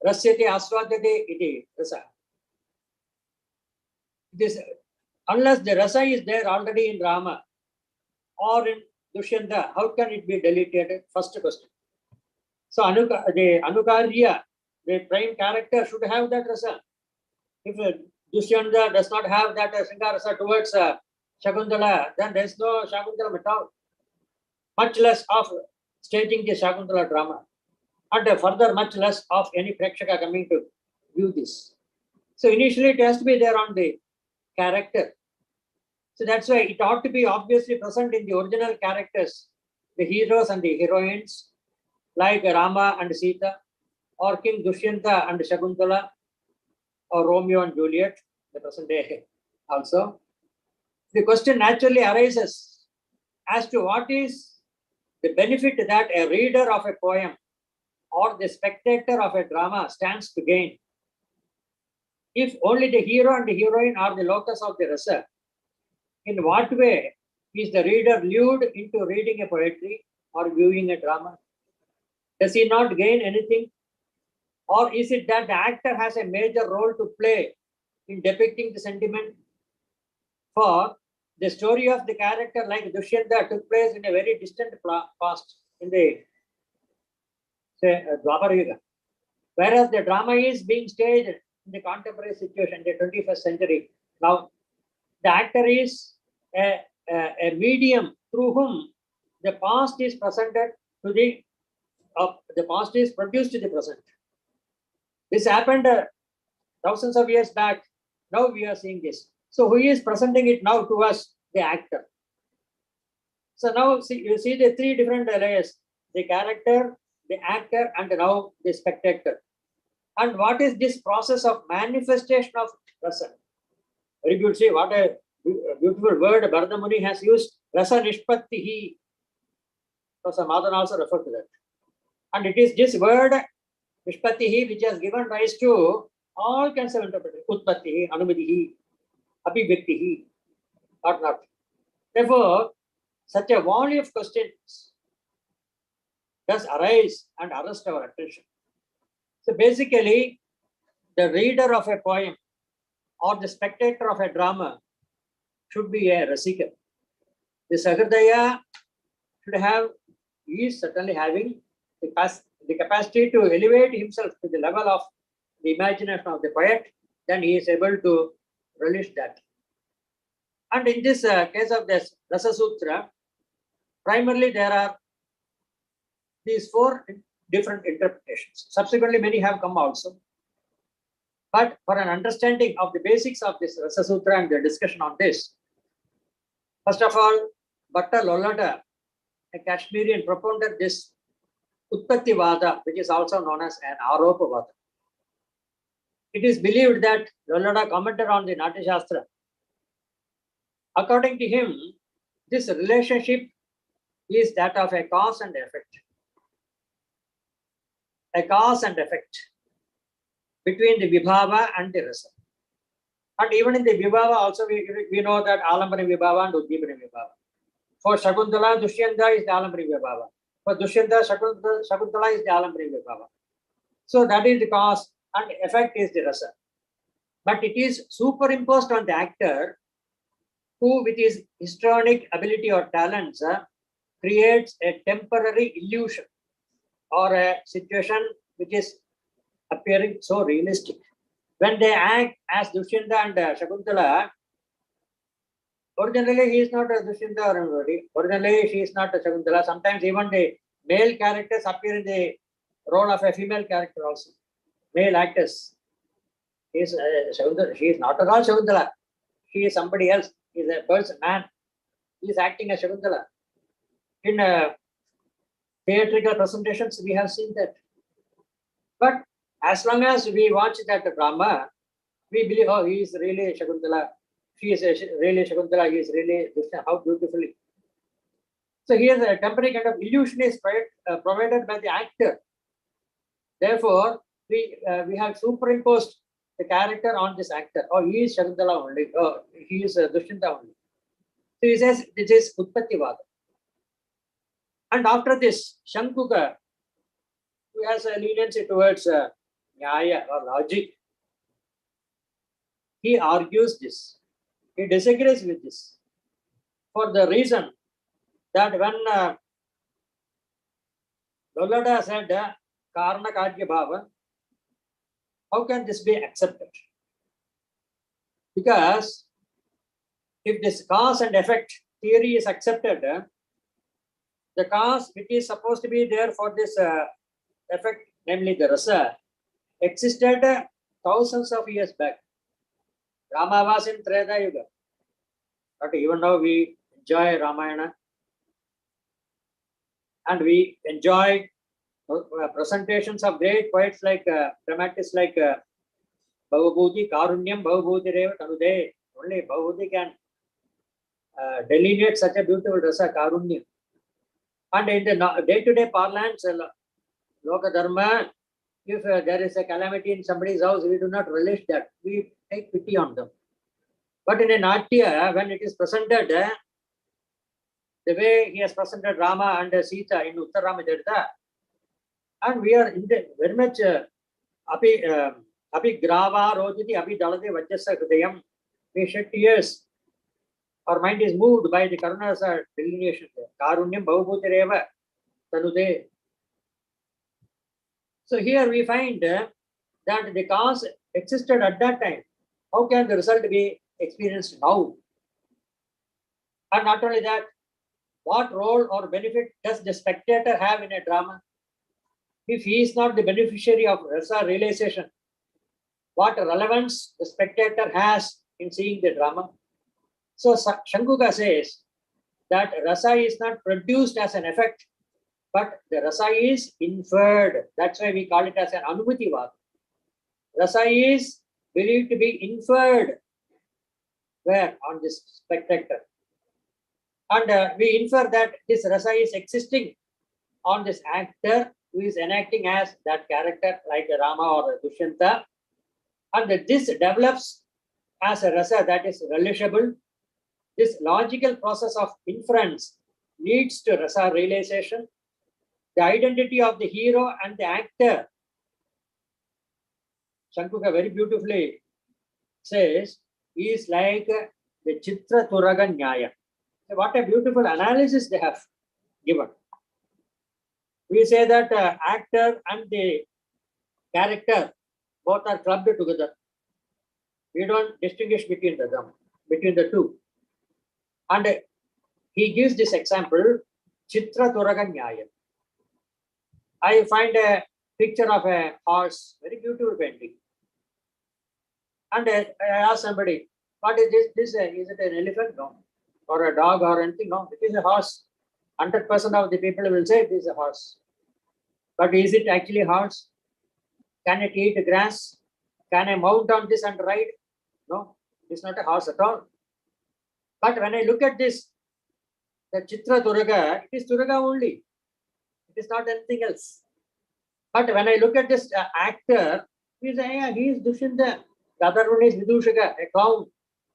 Rasyati Aswadati iti Rasa. This, unless the Rasa is there already in Rama or in Dushyanta, how can it be deleted? First question. So the Anukarya, the prime character, should have that Rasa. If Dushyanta does not have that Sringa Rasa towards Shakuntala, then there is no Shakuntala at all. Much less of staging the Shakuntala drama. And further, much less of any Prekshaka coming to view this. So initially it has to be there on the character. So that's why it ought to be obviously present in the original characters, the heroes and the heroines, like Rama and Sita, or King Dushyanta and Shakuntala, or Romeo and Juliet, the present day also. The question naturally arises as to what is the benefit that a reader of a poem or the spectator of a drama stands to gain if only the hero and the heroine are the locus of the rasa. In what way is the reader lured into reading a poetry or viewing a drama? Does he not gain anything? Or is it that the actor has a major role to play in depicting the sentiment? For the story of the character like Dushyanta took place in a very distant past, in the Dwapara Yuga. Whereas the drama is being staged in the contemporary situation, the 21st century. Now, the actor is a medium through whom the past is presented to the past is produced to the present. This happened thousands of years back. Now we are seeing this. So who is presenting it now to us? The actor. So now you see the three different layers: the character, the actor, and now the spectator. And what is this process of manifestation of rasa? Very good. See what a beautiful word Bharadamuni has used. Rasa nishpattihi. Professor Madhan also referred to that. And it is this word nishpattihi which has given rise to all kinds of interpretation. Utpattihi, anumatihi, abhivyaktihi, or not. Therefore, such a volley of questions does arise and arrest our attention. So basically, the reader of a poem or the spectator of a drama should be a rasika. The Sahridaya is certainly having the capacity to elevate himself to the level of the imagination of the poet, then he is able to relish that. And in this case of this Rasa Sutra, primarily there are these four different interpretations. Subsequently, many have come also. But for an understanding of the basics of this Rasa Sutra and the discussion on this, first of all, Bhatta Lollada, a Kashmirian, propounded this Utpatti Vada, which is also known as an Aropa Vada. It is believed that Lollada commented on the Natyasastra. According to him, this relationship is that of a cause and effect. A cause and effect between the Vibhava and the Rasa. And even in the Vibhava also, we know that Alambana Vibhava and Uddipana Vibhava. For Shakuntala, Dushyanta is the Alambana Vibhava. For Dushyanta, Shakuntala is the Alambana Vibhava. So that is the cause and effect is the Rasa. But it is superimposed on the actor who with his histrionic ability or talents creates a temporary illusion or a situation which is appearing so realistic. When they act as Dushyanta and Shakuntala, originally he is not a Dushyanta or anybody. Originally she is not a Shakuntala. Sometimes even the male characters appear in the role of a female character also. Male actors. She is not at all Shakuntala. She is somebody else. He is a person, man. He is acting as Shakuntala. In theatrical presentations, we have seen that. But as long as we watch that drama, we believe, oh, he is really Shakuntala. She is really Shakuntala. He is really Dushyanta. How beautifully. So here a temporary kind of illusion is provided by the actor. Therefore, we have superimposed the character on this actor. Oh, he is Shakuntala only. Oh, he is Dushyanta only. So he says this is Utpattivada. And after this, Shankuka, who has a leniency towards Nyaya or logic, he argues this. He disagrees with this for the reason that when Lollada said Karna Kadya Bhava, how can this be accepted? Because if this cause and effect theory is accepted, the cause which is supposed to be there for this effect, namely the rasa, existed thousands of years back. Rama was in Treta Yuga. But even now we enjoy Ramayana and we enjoy presentations of great poets like dramatists like Bhavabhuti, Karunyam, Bhavabhuti Reva Tanude. Only Bhavabhuti can delineate such a beautiful rasa, Karunyam. And in the day-to-day parlance, Loka Dharma, if there is a calamity in somebody's house, we do not relish that. We take pity on them. But in a Natya, when it is presented, the way he has presented Rama and Sita in Uttarama Jarita, and we are very much Api Grava Rojiti, Api Dalati Vajjasa Hridayam, we shed tears. Our mind is moved by the Karunasa delineation there. Karunyam Bhavabhuti Reva Tanude. So here we find that the cause existed at that time. How can the result be experienced now? And not only that, what role or benefit does the spectator have in a drama? If he is not the beneficiary of rasa realization, what relevance the spectator has in seeing the drama? So Shankuka says that rasa is not produced as an effect, but the rasa is inferred. That's why we call it as an Anumativad. Rasa is believed to be inferred where on this spectator. And we infer that this rasa is existing on this actor who is enacting as that character like Rama or Dushyanta. And this develops as a rasa that is relishable. This logical process of inference leads to rasa realization. The identity of the hero and the actor, Shankuka very beautifully says, is like the Chitra Turaga Nyaya. What a beautiful analysis they have given. We say that actor and the character both are clubbed together. We don't distinguish between the two. And he gives this example, Chitra Turaga Nyaya. I find a picture of a horse, very beautiful painting. And I ask somebody, what is this? Is it an elephant? No. Or a dog or anything? No, it is a horse. 100% of the people will say it is a horse. But is it actually a horse? Can it eat grass? Can I mount on this and ride? No, it's not a horse at all. But when I look at this The Chitra Turaga, it is Turaga only. It is not anything else. But when I look at this actor, he is Dushinta. The other one is Vidushaka, a clown.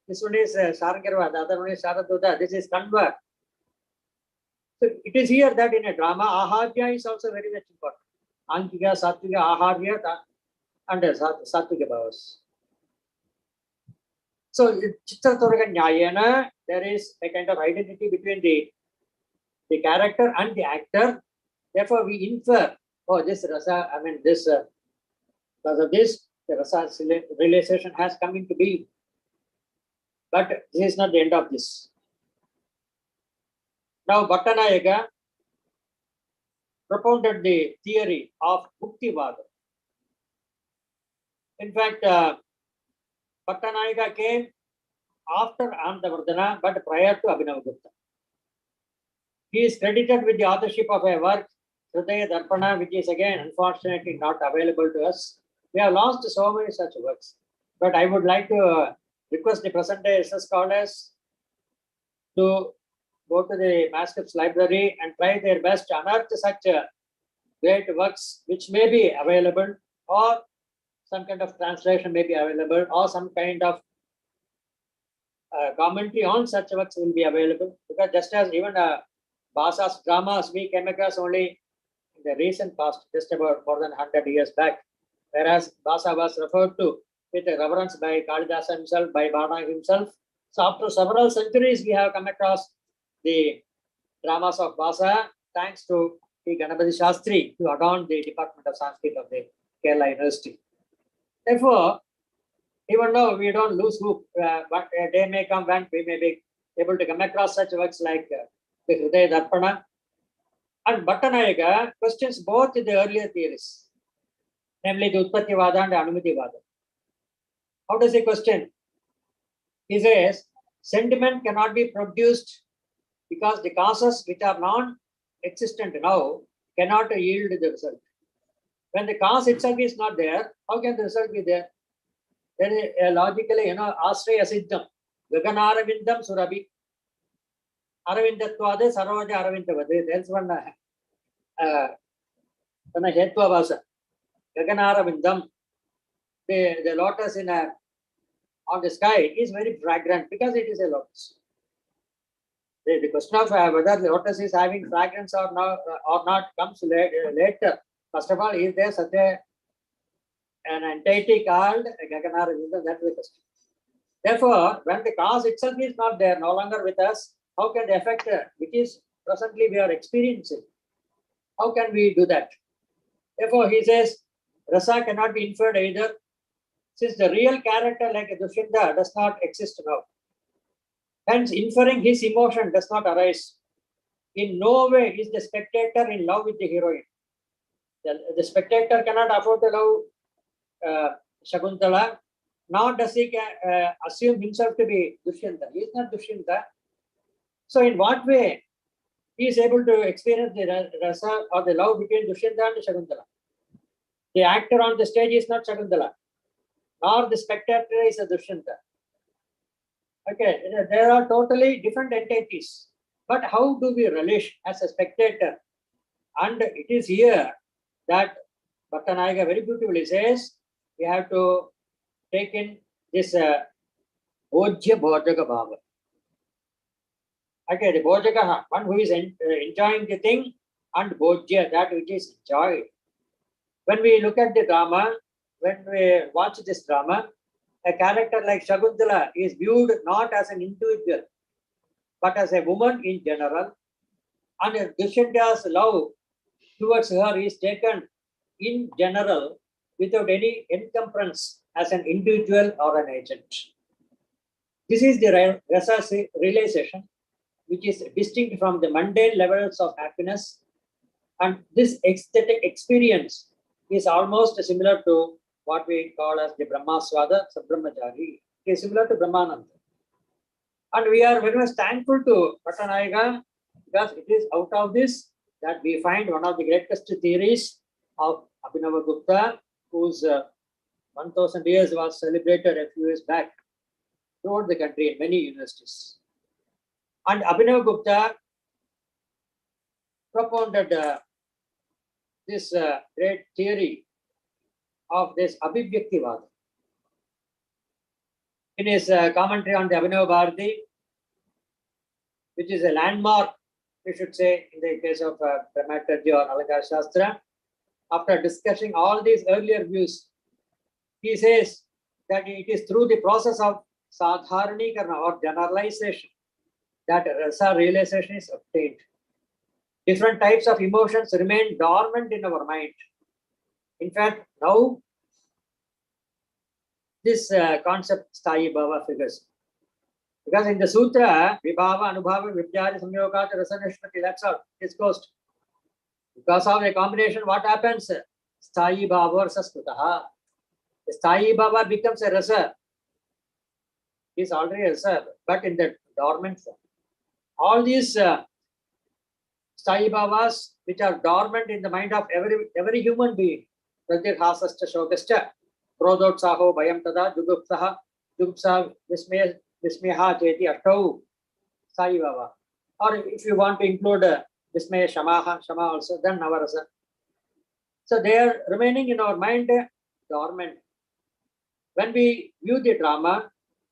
This one is Sargarva, the other one is Sharaduta. This is Kanva. So it is here that in a drama, Aharya is also very much important. Ankika, Satvika, Aharya, and Satvika Bhavas. So Chitra Turaga Nyayana, there is a kind of identity between the character and the actor. Therefore, we infer, oh, this rasa, I mean, this, because of this, the rasa realization has come into being. But this is not the end of this. Now, Bhattanayaka propounded the theory of Muktivada. In fact, Bhattanayaka came after Anandavardhana, but prior to Abhinavagupta. He is credited with the authorship of a work, Hridaya Darpana, which is again unfortunately not available to us. We have lost so many such works. But I would like to request the present day SS scholars to go to the manuscripts library and try their best to unearth such great works which may be available, or some kind of translation may be available, or some kind of commentary on such works will be available. Because just as even Basa's dramas we came across only in the recent past, just about more than 100 years back, whereas Basa was referred to with a reverence by Kalidasa himself, by Bana himself. So after several centuries, we have come across the dramas of Basa, thanks to the Ganapati Shastri, who adorned the Department of Sanskrit of the Kerala University. Therefore, even though we don't lose hope, but a day may come when we may be able to come across such works like the Hridaya Darpana. And Bhattanayaka questions both the earlier theories, namely the Utpattivada and Anumitivada. How does he question? He says, sentiment cannot be produced because the causes which are non-existent now cannot yield the result. When the cause itself is not there, how can the result be there? Then logically, Ashraya Siddham, Gaganaravidam Surabhi, Aravindatvade, Sarvaja Aravindavade. There's one Hetva Vasa, Gaganaravindam. The lotus on the sky is very fragrant because it is a lotus. The question of whether the lotus is having fragrance or not comes later. First of all, is there such an entity called Gaganaravinda? That is the question. Therefore, when the cause itself is not there, no longer with us, how can the effect, which is presently we are experiencing, how can we do that? Therefore, he says, rasa cannot be inferred either, since the real character like Dushyanta does not exist now. Hence, inferring his emotion does not arise. In no way is the spectator in love with the heroine. The spectator cannot afford to love Shakuntala, nor does he assume himself to be Dushyanta. He is not Dushyanta. So, in what way he is able to experience the rasa or the love between Dushyanta and Shakuntala? The actor on the stage is not Shakuntala, nor the spectator is a Dushyanta. Okay, there are totally different entities. But how do we relish as a spectator? And it is here that Bhattanayaka very beautifully says, we have to take in this Bhojya Bhojaka Bhava. Okay, the Bhojaka, one who is enjoying the thing, and Bhojya, that which is enjoyed. When we look at the drama, when we watch this drama, a character like Shakuntala is viewed not as an individual, but as a woman in general. And Dushyanta's love towards her is taken in general without any encumbrance as an individual or an agent. This is the rasa realization, which is distinct from the mundane levels of happiness. And this ecstatic experience is almost similar to what we call as the Brahmaswada Sabrahmachari. It is similar to Brahmananda. And we are very much thankful to Bhattanayaka because it is out of this that we find one of the greatest theories of Abhinavagupta, whose 1000 years was celebrated a few years back throughout the country in many universities. And Abhinavagupta propounded this great theory of this Abhivyaktivada. In his commentary on the Abhinava Bharati, which is a landmark, we should say, in the case of Dramaturgy or Natyasastra, after discussing all these earlier views, he says that it is through the process of sadharanikarana or generalization that rasa realization is obtained. Different types of emotions remain dormant in our mind. In fact, now this concept Sthayi Bhava figures. Because in the Sutra, Vibhava, Anubhava, Vipjari, Samyogat, Rasanishmati, that's all disclosed. Because of the combination, what happens? Sthayi Bhava versus Krutaha. The Sthayi Bhava becomes a rasa. It is already a rasa, but in the dormant form. All these Sthayi Bhavas, which are dormant in the mind of every human being, Pratirhasascha Shokascha, Krodotsaho, Bhayam Tada, Jugupsaha, Jugupsa, Vismeha, Cheti, Ashtau, Sthayi Bhava. Or if you want to include Vismeya, Shama also, then Navarasa. So they are remaining in our mind dormant. When we view the drama,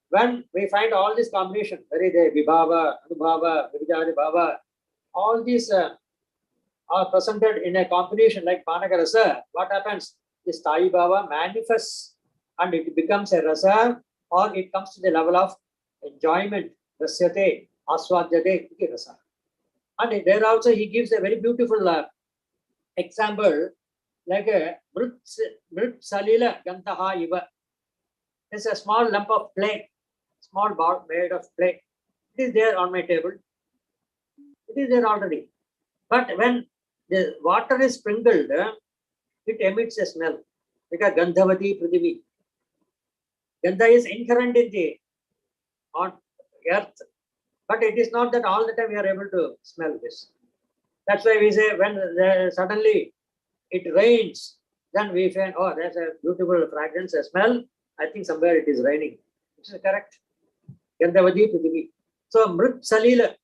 when we find all this combination, very the Vibhava, Anubhava, Vijari Bhava, all these are presented in a combination like Panaka Rasa, what happens? The Sthayi Bhava manifests and it becomes a rasa, or it comes to the level of enjoyment, rasyate, aswadyate, iti rasa. And there also he gives a very beautiful example, like a Mrit Salila Gantaha Iva. It's a small lump of clay, small ball made of clay. It is there on my table. It is there already. But when the water is sprinkled, it emits a smell. Because Gandhavati Prithivi. Gandha is inherent in the on earth. But it is not that all the time we are able to smell this. That's why we say when suddenly it rains, then we find, oh, there's a beautiful fragrance, a smell. I think somewhere it is raining. This is correct. Gandhavati Prithivi. So Mrit Salila.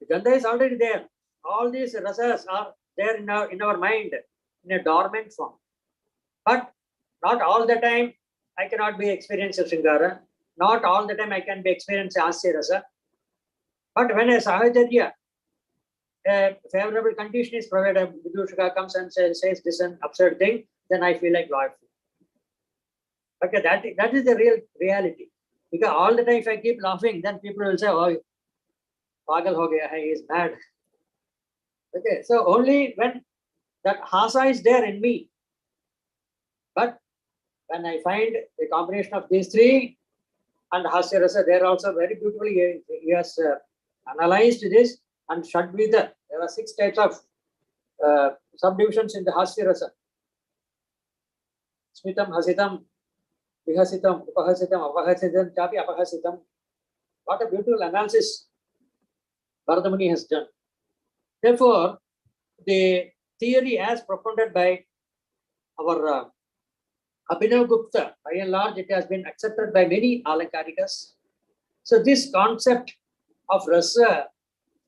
The Gandha is already there. All these rasas are there in our mind in a dormant form. But not all the time I cannot be experiencing Shringara. Not all the time I can be experiencing Asya Rasa. But when a Sahajarya, a favorable condition is provided, Vidushaka comes and says this is an absurd thing, then I feel like joyful. Okay, that is the real reality. Because all the time if I keep laughing, then people will say, oh, Pagal ho gaya hai, he is mad. Okay, so only when that hasa is there in me. But when I find the combination of these three and hasya rasa, there also very beautifully he has analyzed this and Shadvida. There are 6 types of subdivisions in the hasya rasa. Smitam, hasitam, vihasitam, upahasitam, apahasitam, chapi apahasitam. What a beautiful analysis Bharadamuni has done. Therefore, the theory as propounded by our Abhinav Gupta, by and large, it has been accepted by many Alankarikas. So this concept of rasa,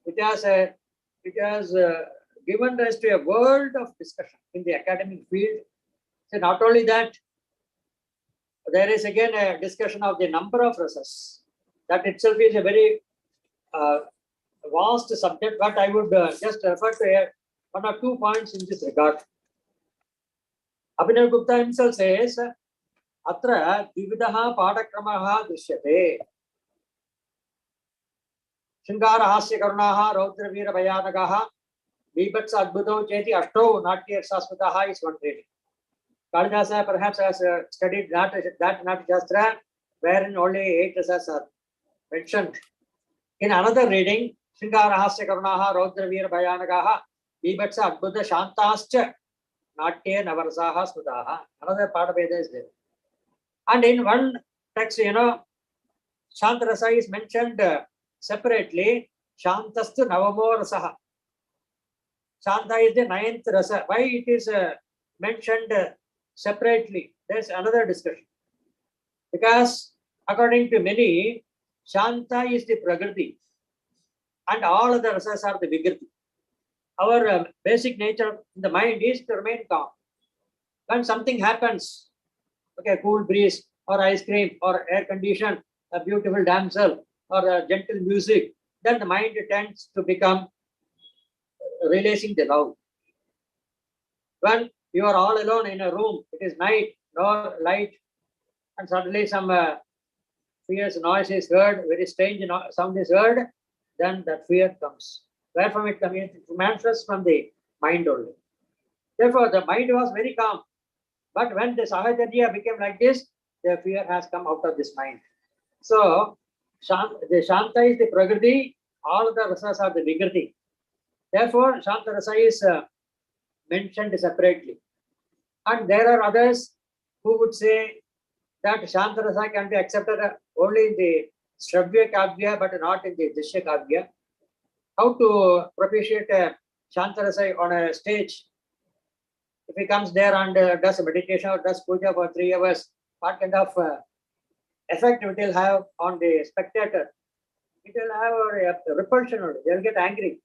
it has given rise to a world of discussion in the academic field. So not only that, there is again a discussion of the number of rasas. That itself is a very vast subject, but I would just refer to 1 or 2 points in this regard. Abhinav Gupta himself says, Atra Dividaha Padakramaha Drishyate. Shringara Hasya Karunaha Raudra Veera Bhayanagaha Bibhatsa Adbhuto Cheti Ashto Natyasastra is one reading. Kalidasa perhaps has studied that Natyasastra, wherein only 8 rasas are mentioned. In another reading, Shringara Hasya Karunaha Raudra Veera Bhayanagaha Bibhatsa Adbhuta Shantascha Natya Navarasaha Smutaha. Another part of Veda is there. And in one text, Shantarasa is mentioned separately. Shantastu Navamo Rasaha. Shanta is the 9th rasa. Why it is mentioned separately? There's another discussion. Because according to many, Shanta is the Prakriti and all other rasas are the Vikriti. our basic nature in the mind is to remain calm. When something happens, okay, cool breeze or ice cream or air condition, a beautiful damsel or a gentle music, then the mind tends to become releasing the love. When you are all alone in a room, it is night, no light, and suddenly some fierce noise is heard, very strange sound is heard, then that fear comes. Where from it comes? It manifests from the mind only. Therefore, the mind was very calm. But when the Sahacharya became like this, the fear has come out of this mind. So, the Shanta is the Prakriti, all the rasas are the Vikriti. Therefore, Shanta rasa is mentioned separately. And there are others who would say that Shanta rasa can be accepted only in the Shravya Kavya, but not in the Dishya Kavya. How to propitiate Shanta rasa on a stage? If he comes there and does meditation or does puja for 3 hours, what kind of effect it will have on the spectator? It will have a repulsion only. They will get angry.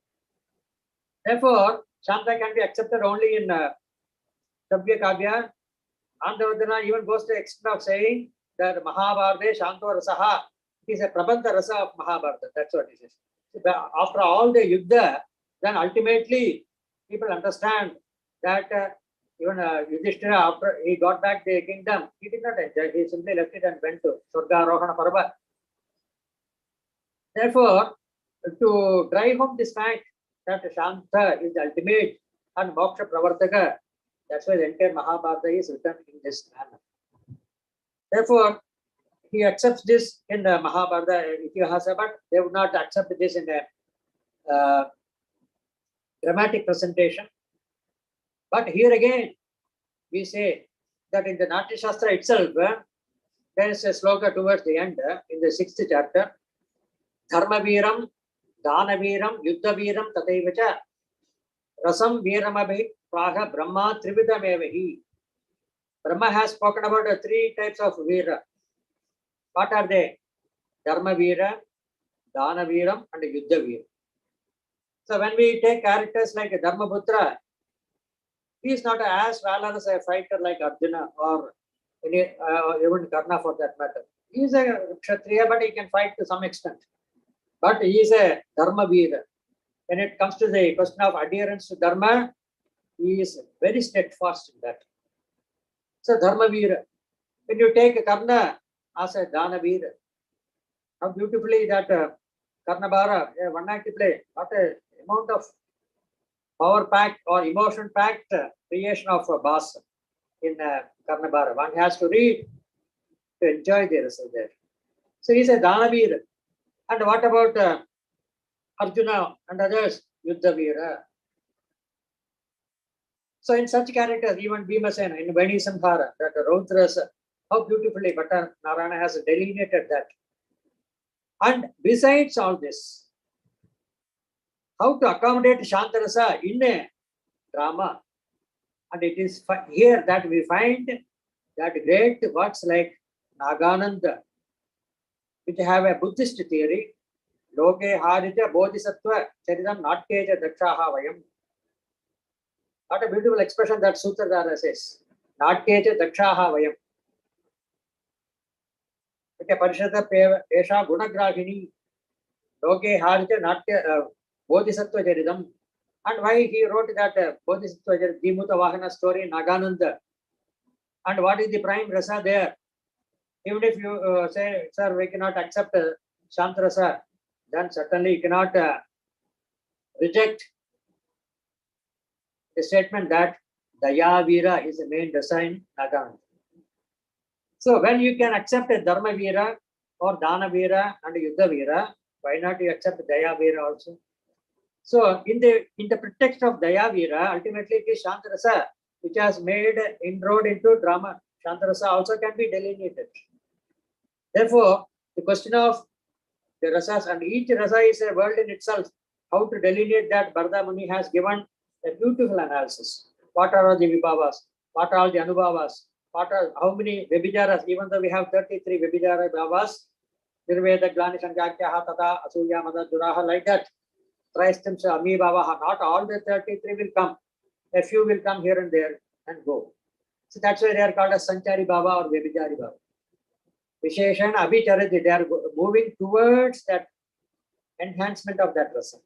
Therefore, Shanta can be accepted only in Sabya Kavya. Andavadana even goes to the extent of saying that Mahabharata Shanto Rasaha is a Prabandha Rasa of Mahabharata. That's what it is. After all the Yuddha, then ultimately people understand that even Yudhishthira, after he got back the kingdom, he did not enjoy. He simply left it and went to Swarga Arohana Parva. Therefore, to drive home this fact that Shanta is the ultimate and Moksha Pravartaka, that's why the entire Mahabharata is written in this manner. Therefore, he accepts this in the Mahabharata Itihasa, but they would not accept this in a dramatic presentation. But here again, we say that in the natyasastra itself, there is a sloka towards the end in the 6th chapter. Dharma Veeram, Dana Veeram, Yuddha Veeram, Tataivacha, Rasam Veeramabhi, Praha Brahma Trividamevahi. Brahma has spoken about 3 types of Veera. What are they? Dharma Veera, Dana Veeram, and Yuddha Veeram. So when we take characters like Dharmaputra, he is not as valorous a fighter like Arjuna or even Karna for that matter. He is a Kshatriya, but he can fight to some extent. But he is a Dharma Veera. When it comes to the question of adherence to Dharma, he is very steadfast in that. So Dharma Veera. When you take Karna as a Dana Veera, how beautifully that Karnabhara, a one-act play, what a amount of power-packed or emotion-packed creation of Bhasa in Karnabhara. One has to read to enjoy the result there. So he's a Danaveera. And what about Arjuna and others? Yuddha Veera. So in such characters, even Bhimasena in Veni Samhara, that Raudras, how beautifully Bhatta Narayana has delineated that. And besides all this, how to accommodate Shantarasa in a drama. And it is here that we find that great works like Nagananda, which have a Buddhist theory, Loke Harita Bodhisattva Charidam Natkeja Dakshaha Vayam. What a beautiful expression that Sutradhara says. Natkeja Dakshaha Vayam. Okay, Parishata Pesha Gunagrahini, Loke Harita Natkeja Bodhisattva Charidam. And why he wrote that Bodhisattva Jimuta Vahana story in Nagananda. And what is the prime rasa there? Even if you say, sir, we cannot accept Shantarasa, then certainly you cannot reject the statement that Daya Veera is the main rasa in Nagananda. So when you can accept a Dharma Veera or Dana Veera and Yuddha Veera, why not you accept Daya Veera also? So in the pretext of Daya Veera, ultimately it is Shantarasa which has made inroad into drama. Shantarasa also can be delineated. Therefore, the question of the rasas, and each rasa is a world in itself. How to delineate that, Bharata Muni has given a beautiful analysis. What are the vibhavas? What are the anubhavas? How many vibhijaras? Even though we have 33 vibhijara bhavas, Nirveda, Glani, Sankakya, Tata, Asuya, Mada, Duraha, like that. Traistamsa Amibhavaha. Not all the 33 will come. A few will come here and there and go. So that's why they are called as Sanchari Baba or Vyabhichari Baba. Visheshan Abhicharati, they are moving towards that enhancement of that rasa.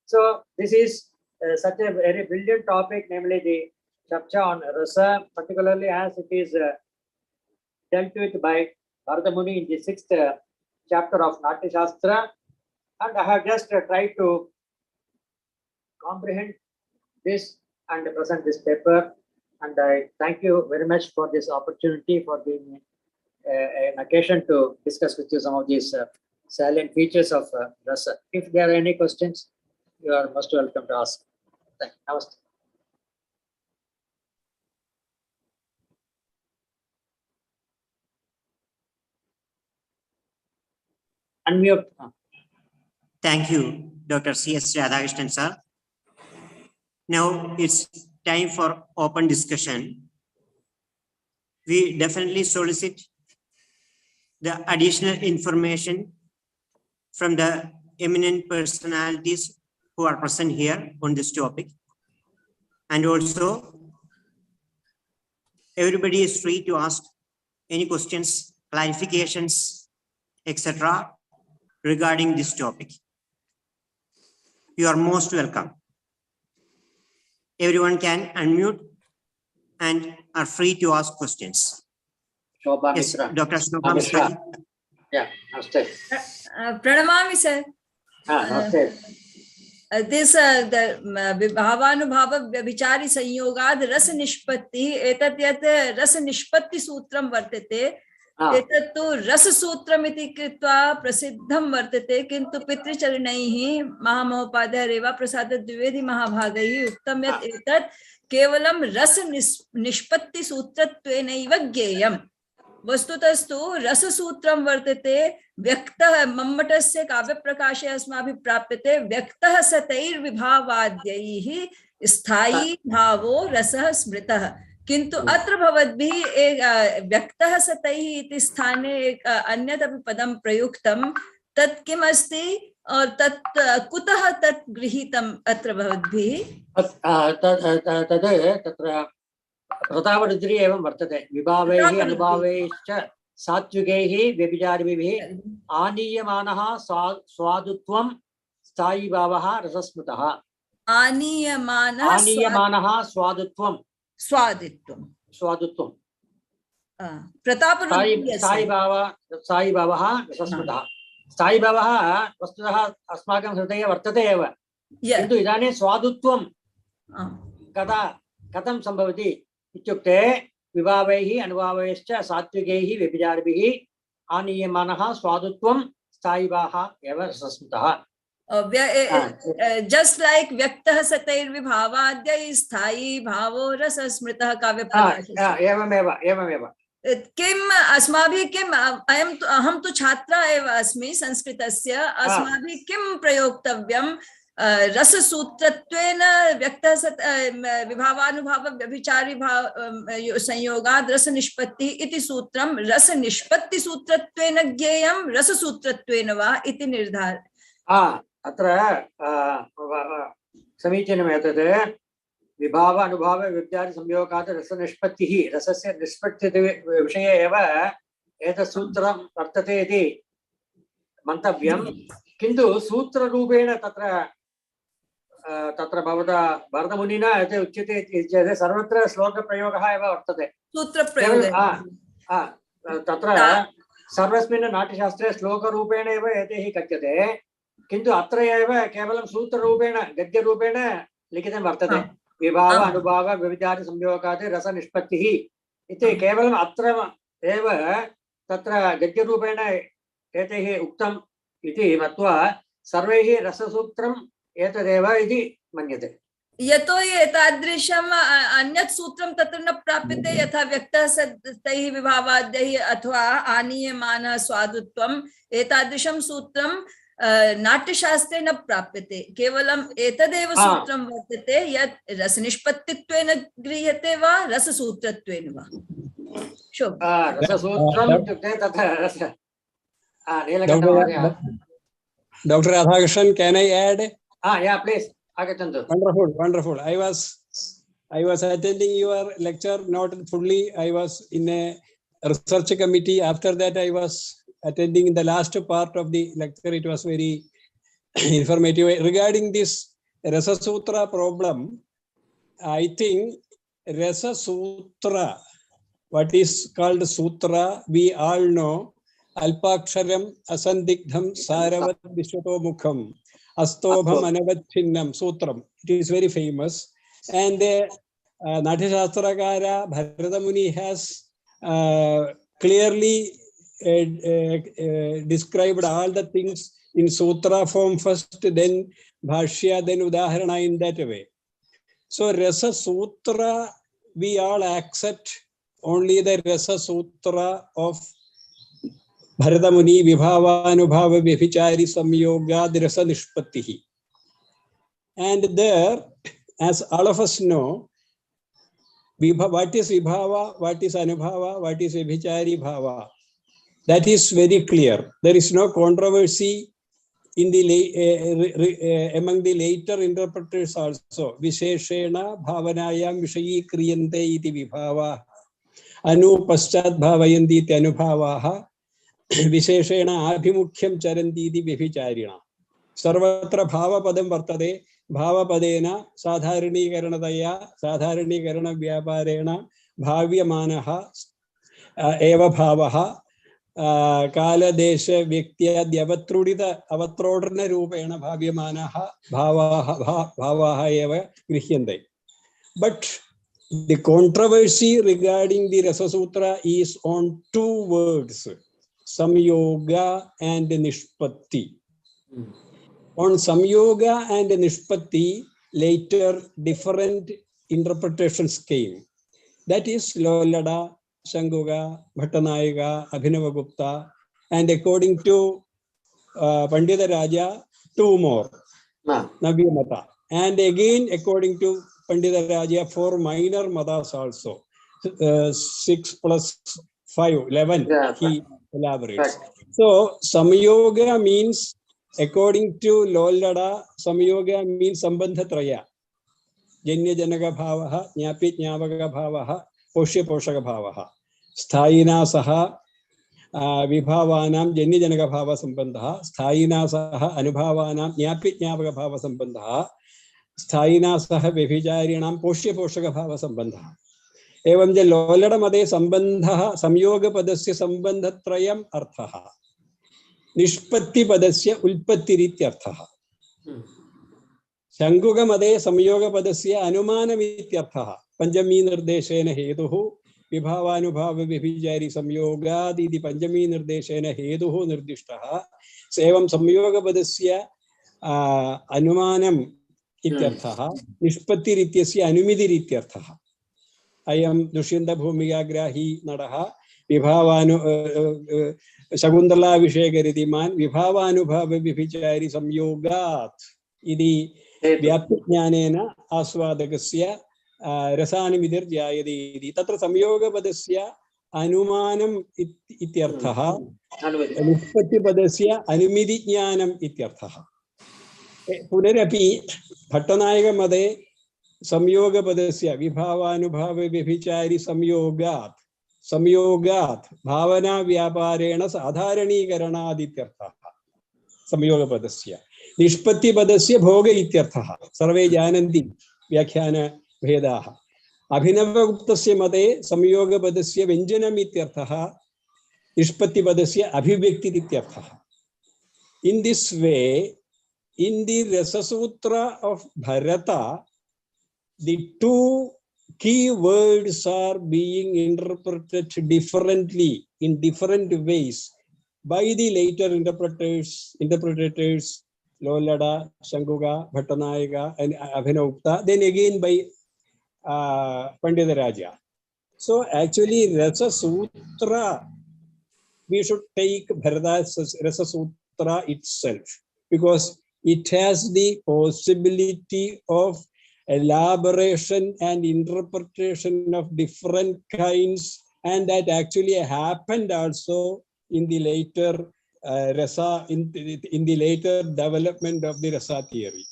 So this is such a very brilliant topic, namely the chapter on rasa, particularly as it is dealt with by Bharata Muni in the 6th chapter of Natyasastra. And I have just tried to comprehend this and present this paper. And I thank you very much for this opportunity, for being an occasion to discuss with you some of these salient features of rasa. If there are any questions, you are most welcome to ask. Thank you. Namaste. Unmute. Thank you, Dr. C.S. Radhakrishnan, sir. Now it's time for open discussion. We definitely solicit the additional information from the eminent personalities who are present here on this topic. And also, everybody is free to ask any questions, clarifications, etc. regarding this topic. You are most welcome. Everyone can unmute and are free to ask questions. Shobha Yes, Mishra. Dr. Shobha Mishra. Mishra. Yeah, namaste. Pranamami, sir. Namaste. This the Bhavanubhava Vichari Sanyogad Rasa Nishpatti, etat yat Rasa Nishpatti Sutram Vartate, etat tu Rasa Sutram iti Kritva Prasiddham Vartate, Kintu Pitri Charanaihi, Mahamopadaya Reva Prasada Dwivedi Mahabhagahi, Uktam yat etat Kevalam Rasa Nishpatti Sutratvenaiva Gyeyam. वस्तुतस्तु रससूत्रं वर्तते व्यक्तः मम्मटस्य काव्यप्रकाशे अस्माभिः प्राप्यते व्यक्तः सतैर्विभावाद्यैः स्थायी भावो रसः स्मृतः किन्तु अत्र भवद्भिः व्यक्तः सतैः इति स्थाने अन्यदपि पदं प्रयुक्तं तत् किम् अस्ति और तत् कुतः तत् गृहीतम् अत्र भवद्भिः तत्र प्रतापरुद्री एवं वर्तते विभावैः अनुभावैश्च सात्विकैः व्यभिचारिभिः आनीयमानः स्वादुत्वं स्थायी भावः रसस्मृतः आनीयमानः स्वादुत्वं स्वादुत्वं प्रतापरुद्री स्थायी भावः रसस्मृतः स्थायी भावः वस्तुतः अस्माकं हृदये वर्तते एव किन्तु इदानीं स्वादुत्वं कथं सम्भवति इत्युक्ते विभावैः अनुभावैश्च सात्विकैः व्यभिचारिभिः आनीयमानः स्वादुत्वं स्थायी भावः एव रसस्मृतः just like व्यक्तः सतैर्विभावाद्यैः स्थायी भावो रसस्मृतः काव्यप्रकाशे एवमेव किम् अस्माभिः किम् अहं तु छात्रा एव अस्मि संस्कृतस्य अस्माभिः किं प्रयोक्तव्यं रससूत्रत्वेन व्यक्तः विभावानुभाव व्यभिचारी भाव संयोगाद् रसनिष्पत्ति इति सूत्रं रसनिष्पत्तिसूत्रत्वेन ज्ञेयं रससूत्रत्वेन वा इति निर्धार अत्र समीचीनम् एतत् विभाव अनुभाव व्यभिचारी संयोगाद् रसनिष्पत्तिः रसस्य निष्पत्ति विषये एव एतत् सूत्रं वर्तते इति मन्तव्यं किन्तु सूत्ररूपेण तत्र भवता भरतमुनिना यत् उच्यते चेत् सर्वत्र श्लोकप्रयोगः एव वर्तते तत्र सर्वस्मिन् नाट्यशास्त्रे श्लोकरूपेण एव एतैः कथ्यते किन्तु अत्र एव केवलं सूत्ररूपेण गद्यरूपेण लिखितं वर्तते विभाव अनुभाव व्यभिचारी संयोगात् रसनिष्पत्तिः इति केवलम् अत्र एव तत्र गद्यरूपेण एतैः उक्तम् इति मत्वा सर्वैः रससूत्रम् एतदेव इति मन्यते यतो हि एतादृशम् अन्यत् सूत्रं तत्र न प्राप्यते यथा व्यक्तः सतैः विभावाद्यैः अथवा आनीयमानः स्वादुत्वम् एतादृशं सूत्रं नाट्यशास्त्रे न प्राप्यते केवलम् एतदेव सूत्रं वर्तते यत् रसनिष्पत्तित्वेन गृह्यते वा रससूत्रत्वेन वा रससूत्रम् इत्युक्ते तत्र नीलकण्ठमहोदय Dr. Radhakrishnan, can I add? Yeah, please. Agachandu. Wonderful, wonderful. I was attending your lecture, not fully. I was in a research committee. After that, I was attending the last part of the lecture. It was very informative. Regarding this Rasa Sutra problem, I think Rasa Sutra, what is called Sutra, we all know, Alpaksharam Asandigdham Saravat Vishwato Mukham Astobham Anavacchinnam Sutram. It is very famous. And Natyasastra Bharata Muni has clearly described all the things in Sutra form first, then Bhashya, then Udaharana in that way. So Rasa Sutra, we all accept only the Rasa Sutra of Bharata Muni, Vibhava Anubhava Vyabhichari Samyoga Rasa Nishpattihi. And there, as all of us know, what is Vibhava, what is Anubhava, what is Vyabhichari Bhava? That is very clear. There is no controversy in the among the later interpreters also. Visheshena bhavanayam vishayi kriyante iti vibhava anu paschat bhavayanti iti anubhavaha visheshena abhimukhyam charanti iti vyabhicharina. Sarvatra bhava padam vartade bhava padena sadharanikaranadaya sadharanikaran vyaparena bhavyamanaha eva bhavaha Kala Desha Vyaktiya Dyavatrodita Avatrodana Rupena Bhavyamanaha Bhavaha Eva Grihyante. But the controversy regarding the Rasa Sutra is on two words, Samyoga and Nishpatti. On Samyoga and Nishpatti, later different interpretations came. That is Lolada, Shanguga, Bhattanayaka, Abhinavagupta, and according to Pandita Raja, two more, Navya Mata. And again, according to Pandita Raja, 4 minor matas also, 6 plus 5, 11, he elaborates. So, Samyoga means, according to Lolada, Samyoga means Sambandhatraya. Janya Janaga Bhavaha, Nyapit Nyavaga Bhavaha, Poshya Poshaka Bhavaha. Sthayina Saha Vibhavanam Janya Janaga Bhava Sambandha, Sthayina Saha Anubhavanam Nyapit Nyavaga Bhava Sambandha, Sthayina Saha Vyabhicharinam Poshya Poshaka Bhava Sambandha. Evam ja Lolada Made Sambandha Samyoga Padasya Sambandhatrayam Arthaha. Nishpatti Padasya Ulpatti Rityarthaha. Shanguga Made Samyoga Padasya Anumana Mityarthaha. Panjami Nirdeshena Heduhu Vibhavanubhava Vyabhichari Samyoga Didi Panjami Nirdeshena Heduhu Nirdishtaha. Sevam Samyoga Padasya Anumanam Ityarthaha. Nishpatti Rityasya Anumidi Rityarthaha. I am Dushyanta Bhumigagrahi Nadaha Vibhavanu Shagundala Vishegaridiman Vibhavanubhava Vyabhichari Samyogat Idi Vyapjnanena Asvadagasya Rasani Midir Jayadi Tatra Samyoga Padasya Anumanam Ityarthaha Nishpatti Padasya Anumidi Jnanam Ityarthaha. Punarapi Bhattanayaka Made Samyoga Padasya Vibhavanubhava Vyabhichari Samyogat Bhavana Vyaparena Sadharani Karanadityarthaha Samyoga Padasya Nishpatti Padasya Bhoga Ityarthaha Sarve Jananti Vyakhyana Vedaha Abhinavaguptasya Mate Samyoga Padasya Vyanjanam Ityarthaha Nishpatti Padasya Abhivyakti Ityarthaha. In this way, in the Rasa Sutra of Bharata, the two key words are being interpreted differently in different ways by the later interpreters Lolada, Shanguga, Bhattanayaka, and Abhinavagupta, then again by Pandita Raja. So actually Rasa Sutra, we should take Bharata's Rasa Sutra itself because it has the possibility of elaboration and interpretation of different kinds, and that actually happened also in the later rasa in the later development of the rasa theory.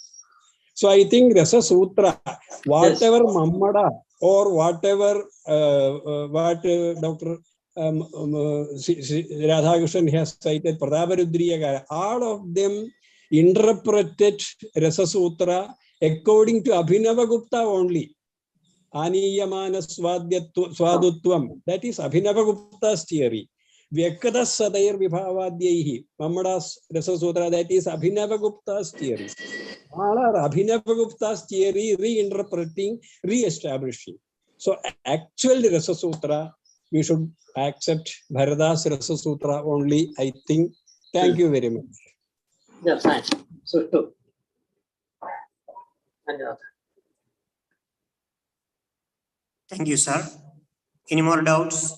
So I think Rasa Sutra, whatever Mammada or whatever what Dr. Radhakrishnan has cited, Prataparudriyagara, all of them interpreted Rasa Sutra according to Abhinavagupta only. Aniyamana Swadutvam, that is Abhinavagupta's theory. Vyakada Sadair Vibhavadyahi, Mammadas Rasa Sutra, that is Abhinavagupta's theory. All are Abhinavagupta's theory, reinterpreting, re-establishing. So actual Rasa Sutra, we should accept Bharada's Rasa Sutra only, I think. Thank you very much. Yeah, fine. So too. Thank you, sir. Any more doubts?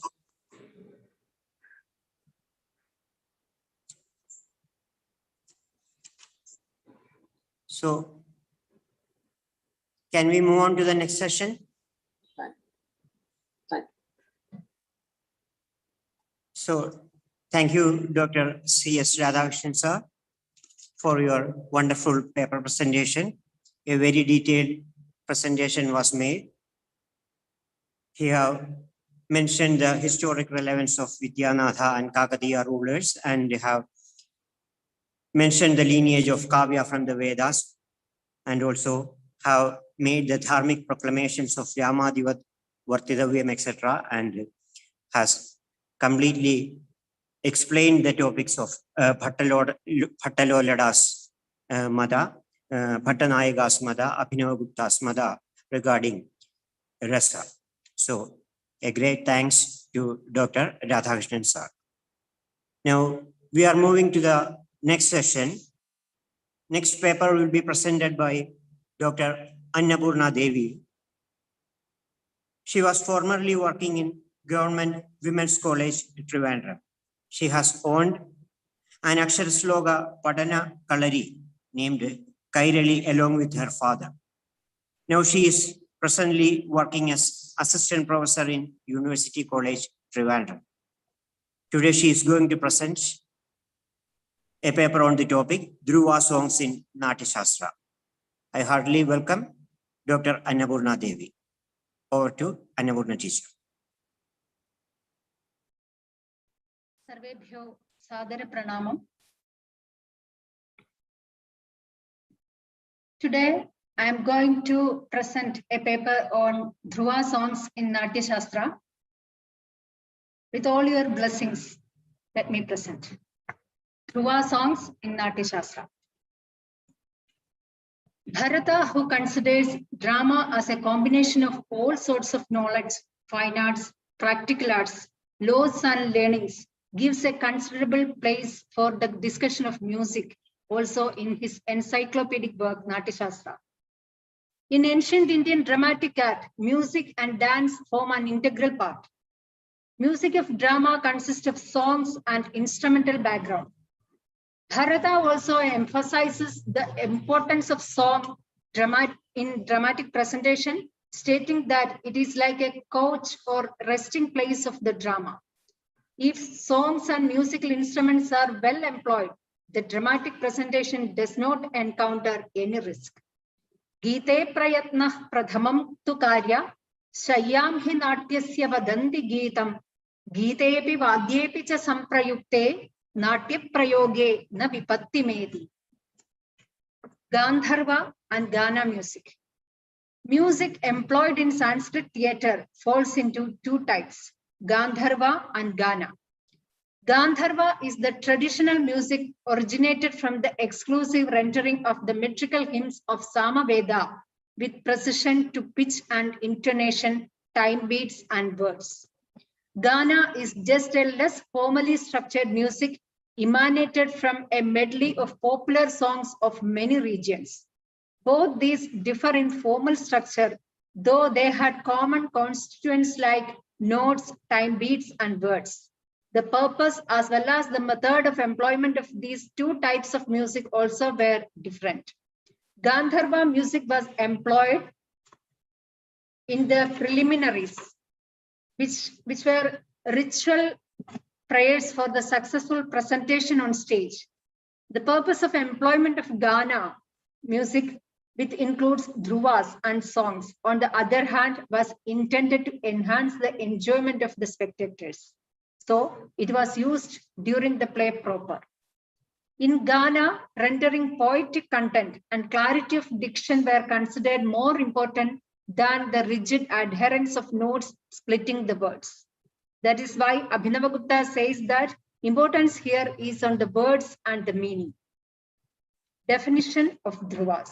So, can we move on to the next session? Fine. So, thank you, Dr. C.S. Radhakrishnan, sir, for your wonderful paper presentation. A very detailed presentation was made. He have mentioned the historic relevance of Vidyanatha and Kakatiya rulers, and have mentioned the lineage of Kavya from the Vedas, and also have made the dharmic proclamations of Yamadivat, Vartidavyam, etc., and has completely explained the topics of Bhattalolada's Mada, Bhattanayaga's Mada, Abhinavagupta's Mada regarding Rasa. So, a great thanks to Dr. Radhakrishnan, sir. Now, we are moving to the next session. Next paper will be presented by Dr. Annapurna Devi. She was formerly working in Government Women's College, Trivandrum. She has owned an Akshara Padana Kalari named Kairali along with her father. Now she is presently working as assistant professor in University College, Trivandrum. Today she is going to present a paper on the topic, Dhruva songs in natyasastra. I heartily welcome Dr. Annapurna Devi. Over to Annapurna teacher. Sarvebhyo Sadara Pranamam. Today, I am going to present a paper on Dhruva songs in natyasastra. With all your blessings, let me present Dhruva songs in natyasastra. Bharata, who considers drama as a combination of all sorts of knowledge, fine arts, practical arts, laws and learnings, gives a considerable place for the discussion of music, also in his encyclopedic work, Natyasastra. In ancient Indian dramatic art, music and dance form an integral part. Music of drama consists of songs and instrumental background. Bharata also emphasizes the importance of song in dramatic presentation, stating that it is like a couch or resting place of the drama. If songs and musical instruments are well employed, the dramatic presentation does not encounter any risk. Gite prayatnah pradhamam tu karya, shayyam hi natyasya vadanti geetam, gitepi vadyepi cha samprayukte, natya prayoge na vipatti medi. Gandharva and Gana music. Music employed in Sanskrit theatre falls into two types, Gandharva and Gana. Gandharva is the traditional music originated from the exclusive rendering of the metrical hymns of Samaveda with precision to pitch and intonation, time beats and words. Gana is just a less formally structured music emanated from a medley of popular songs of many regions. Both these differ in formal structure, though they had common constituents like notes, time beats, and words. The purpose as well as the method of employment of these two types of music also were different. Gandharva music was employed in the preliminaries, which were ritual prayers for the successful presentation on stage. The purpose of employment of Gana music, which includes dhruvas and songs, on the other hand, was intended to enhance the enjoyment of the spectators. So it was used during the play proper. In Ghana, rendering poetic content and clarity of diction were considered more important than the rigid adherence of notes splitting the words. That is why Abhinavagupta says that importance here is on the words and the meaning. Definition of dhruvas.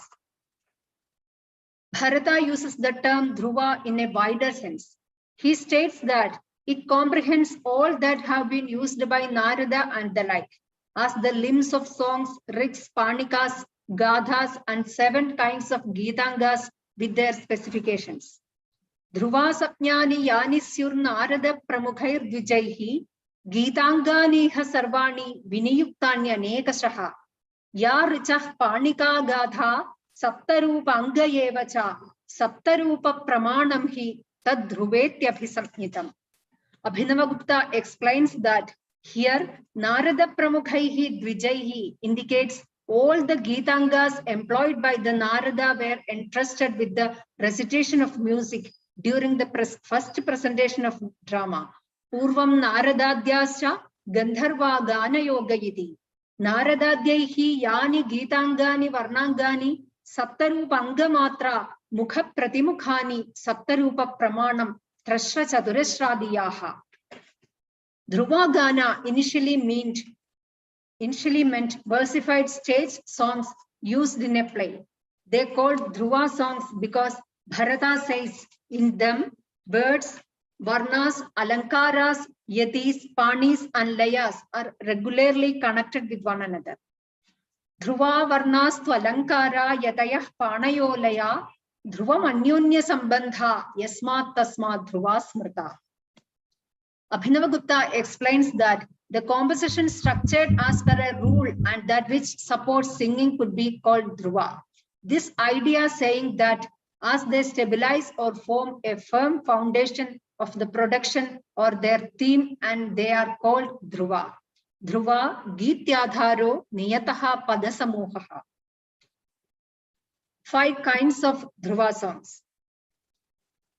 Bharata uses the term dhruva in a wider sense. He states that it comprehends all that have been used by Narada and the like, as the limbs of songs, rigs, panikas, gadhas, and 7 kinds of gitangas with their specifications. Dhruva sapnyani yani syur Narada pramukhair dvijaihi gitangani ha sarvani viniyuktanya nekashaha ya richah panika gadha saptarupa anga yevacha saptarupa pramanam hi tad dhruvetyabhisamhitam. Abhinavagupta explains that here Narada Pramukhaihi Dvijaihi indicates all the Gitangas employed by the Narada were entrusted with the recitation of music during the first presentation of drama. Purvam Naradadyascha Gandharva Gana Yoga Iti. Naradadhyaihi Yani Gitangani Varnangani Saptarupa Angamatra Mukha Pratimukhani Saptarupa Pramanam Trashra Chadurashradiyaha. Dhruva Gana initially meant versified stage songs used in a play. They called Dhruva songs because Bharata says in them birds, varnas, alankaras, yatis, panis, and layas are regularly connected with one another. Dhruva varnas tu alankara yatayah panayo laya dhruvam anyunya sambandha yasmat tasmat dhruva smrta. Abhinavagupta explains that the composition structured as per a rule and that which supports singing could be called dhruva. This idea saying that as they stabilize or form a firm foundation of the production or their theme, and they are called dhruva. Dhruva gityadharo niyataha padasamohaha. 5 kinds of dhruva songs.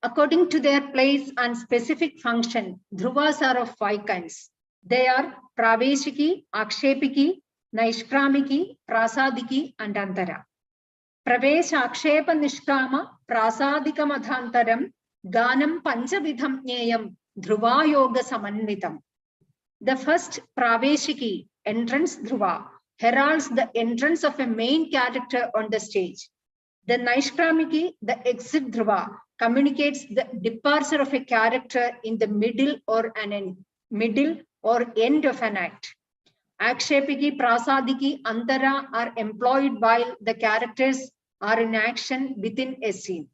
According to their place and specific function, dhruvas are of 5 kinds. They are praveshiki, akshepiki, naishkramiki, prasadiki, and antara. Pravesha akshepa nishkama prasadika madhantaram ganam panchavidham nyayam dhruva yoga samanvitam. The first praveshiki, entrance dhruva, heralds the entrance of a main character on the stage. The naishkramiki, the exit dhruva, communicates the departure of a character in the middle or end of an act. Akshepiki, prasadiki, antara are employed while the characters are in action within a scene.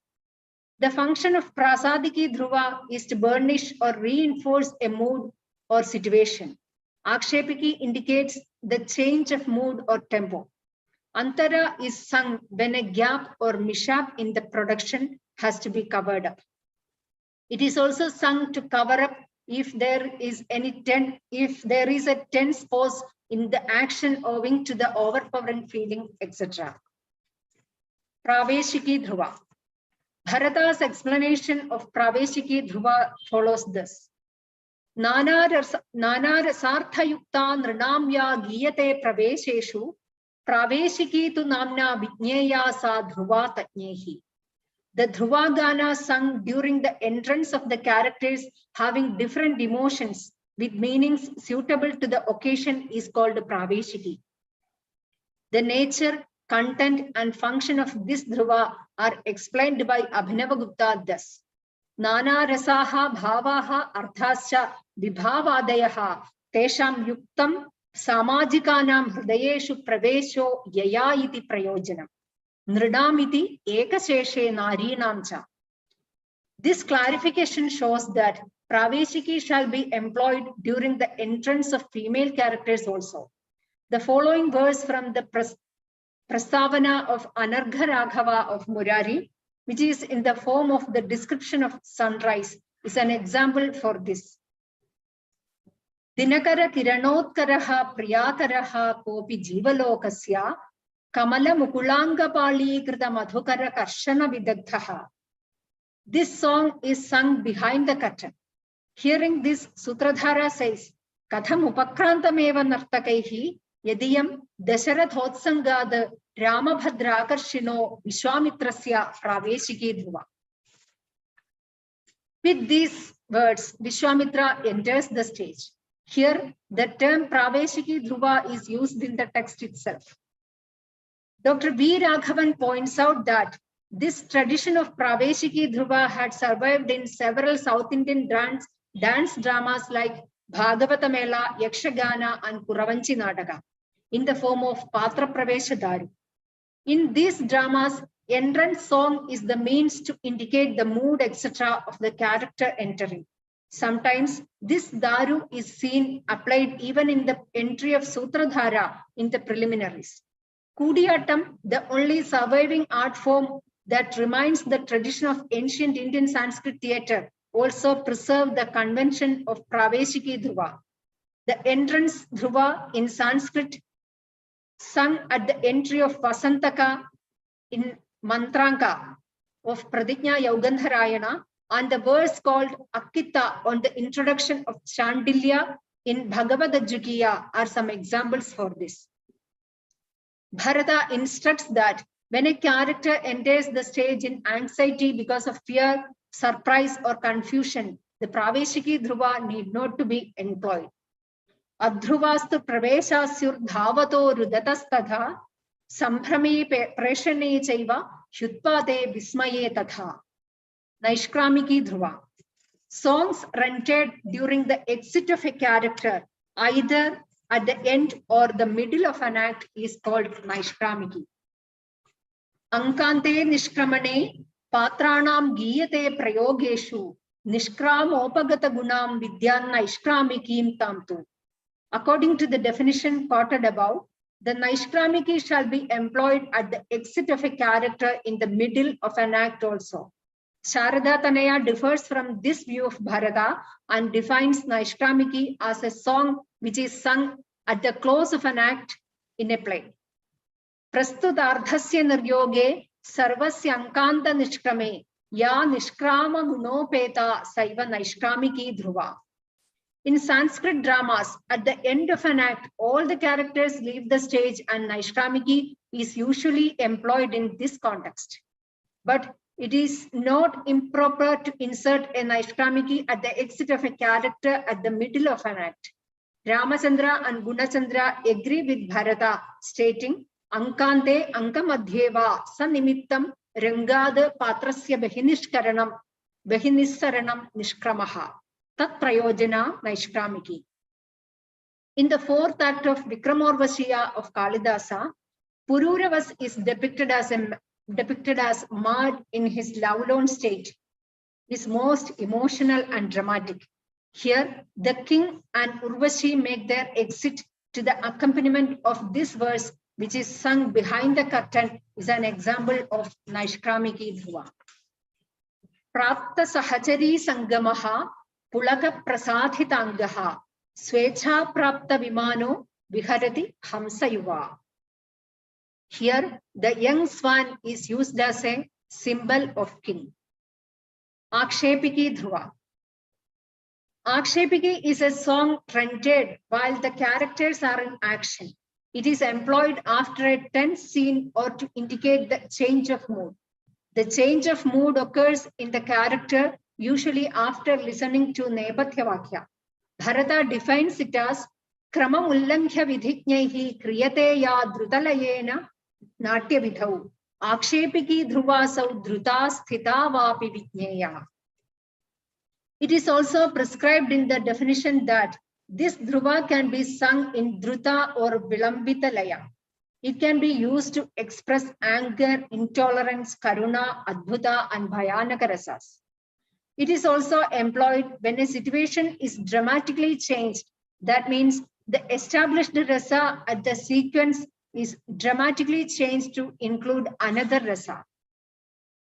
The function of prasadiki dhruva is to burnish or reinforce a mood or situation. Akshepiki indicates the change of mood or tempo. Antara is sung when a gap or mishap in the production has to be covered up. It is also sung to cover up if there is a tense pause in the action owing to the overpowering feeling, etc. Praveshiki dhruva. Bharata's explanation of Praveshiki dhruva follows this. Nana rasartha yukta nrinamya giyate pravesheshu praveshiki tu namna vijneya sa dhruva tatnehi. The dhruva gana sung during the entrance of the characters having different emotions with meanings suitable to the occasion is called praveshiki. The nature, content, and function of this dhruva are explained by Abhinavagupta thus. Nana rasaha bhavaha arthascha vibhavadayaha tesham yuktam samajikanam hridayeshu pravesho yaya iti prayojanam. Nridamiti ekasheshe narinamcha. This clarification shows that praveshiki shall be employed during the entrance of female characters also. The following verse from the Prastavana of Anargha Raghava of Murari, which is in the form of the description of sunrise, is an example for this. Dinakara Kiranotkarah Priyakarah Kopi Jivalokasya Kamala Mukulanga Pali Krita Madhukara Karshana Vidagdhaha. This song is sung behind the curtain. Hearing this, Sutradhara says, Katham Upakrantameva Nartakaihi Yadiyam Dasharathotsangad Ramabhadrakarshino Vishwamitrasya Praveshiki Dhruva. With these words, Vishwamitra enters the stage. Here, the term Praveshiki Dhruva is used in the text itself. Dr. V. Raghavan points out that this tradition of Praveshiki Dhruva had survived in several South Indian dance dramas like Bhagavata Mela, Yakshagana, and Kuravanchi Nataka in the form of Patra Pravesha Daru. In these dramas, entrance song is the means to indicate the mood, etc. of the character entering. Sometimes this daru is seen applied even in the entry of Sutradhara in the preliminaries. Kudiyatam, the only surviving art form that remains the tradition of ancient Indian Sanskrit theatre, also preserved the convention of Praveshiki Dhruva. The entrance Dhruva in Sanskrit, sung at the entry of Vasantaka in Mantranka of Pradigna Yaugandharayana, and the verse called Akita on the introduction of Chandilya in Bhagavad Jukiya are some examples for this. Bharata instructs that when a character enters the stage in anxiety because of fear, surprise, or confusion, the Praveshiki Dhruva need not to be employed. Adhruvastu praveshasyur dhavato rudatastadha sambhrame preshane chaiva hyutpate vismaye tatha. Naishkramiki Dhruva. Songs rented during the exit of a character, either at the end or the middle of an act, is called Naishkramiki. Ankante Nishkramane Patranam Giyate Prayogeshu Nishkram Opagata Gunam Vidyan Naishkramikim Tamtu. According to the definition quoted above, the Naishkramiki shall be employed at the exit of a character in the middle of an act also. Sharada Tanaya differs from this view of Bharata and defines Naishkramiki as a song which is sung at the close of an act in a play. Prastudardhasya niryoge sarvasya ankanta nishkrame ya nishkrama gunopeta saiva Naishkramiki Dhruva. In Sanskrit dramas, at the end of an act, all the characters leave the stage and Naishkramiki is usually employed in this context. But it is not improper to insert a Naishkramiki at the exit of a character at the middle of an act. Ramachandra and Gunachandra agree with Bharata, stating, Ankante Ankamadhyeva Sanimittam Rangada Patrasya Behinissaranam Nishkramaha. Tat Prayojana Naishkramiki. In the fourth act of Vikramorvashiya of Kalidasa, Pururavas is depicted as mad in his lovelorn state, is most emotional and dramatic. Here, the king and Urvashi make their exit to the accompaniment of this verse, which is sung behind the curtain, is an example of Naishkramiki Dhruva. Prapta Sahachari Sangamaha Pulaga Prasadhitangaha Svecha Prapta Vimano Viharati Hamsayuva. Here, the young swan is used as a symbol of king. Akshepiki Dhruva. Akshepiki is a song rented while the characters are in action. It is employed after a tense scene or to indicate the change of mood. The change of mood occurs in the character usually after listening to Nepathya Vakya. Bharata defines it as Krama Ullanghya Vidhijnaihi Kriyate Ya Drutalayena Natya Vidhau Akshepiki Dhruvasau Dhruta Sthita Vapi Vijnaya. It is also prescribed in the definition that this Dhruva can be sung in Dhruta or Vilambita Laya. It can be used to express anger, intolerance, Karuna, Adbhuta, and Bhayanaka Rasas. It is also employed when a situation is dramatically changed. That means the established rasa at the sequence is dramatically changed to include another rasa.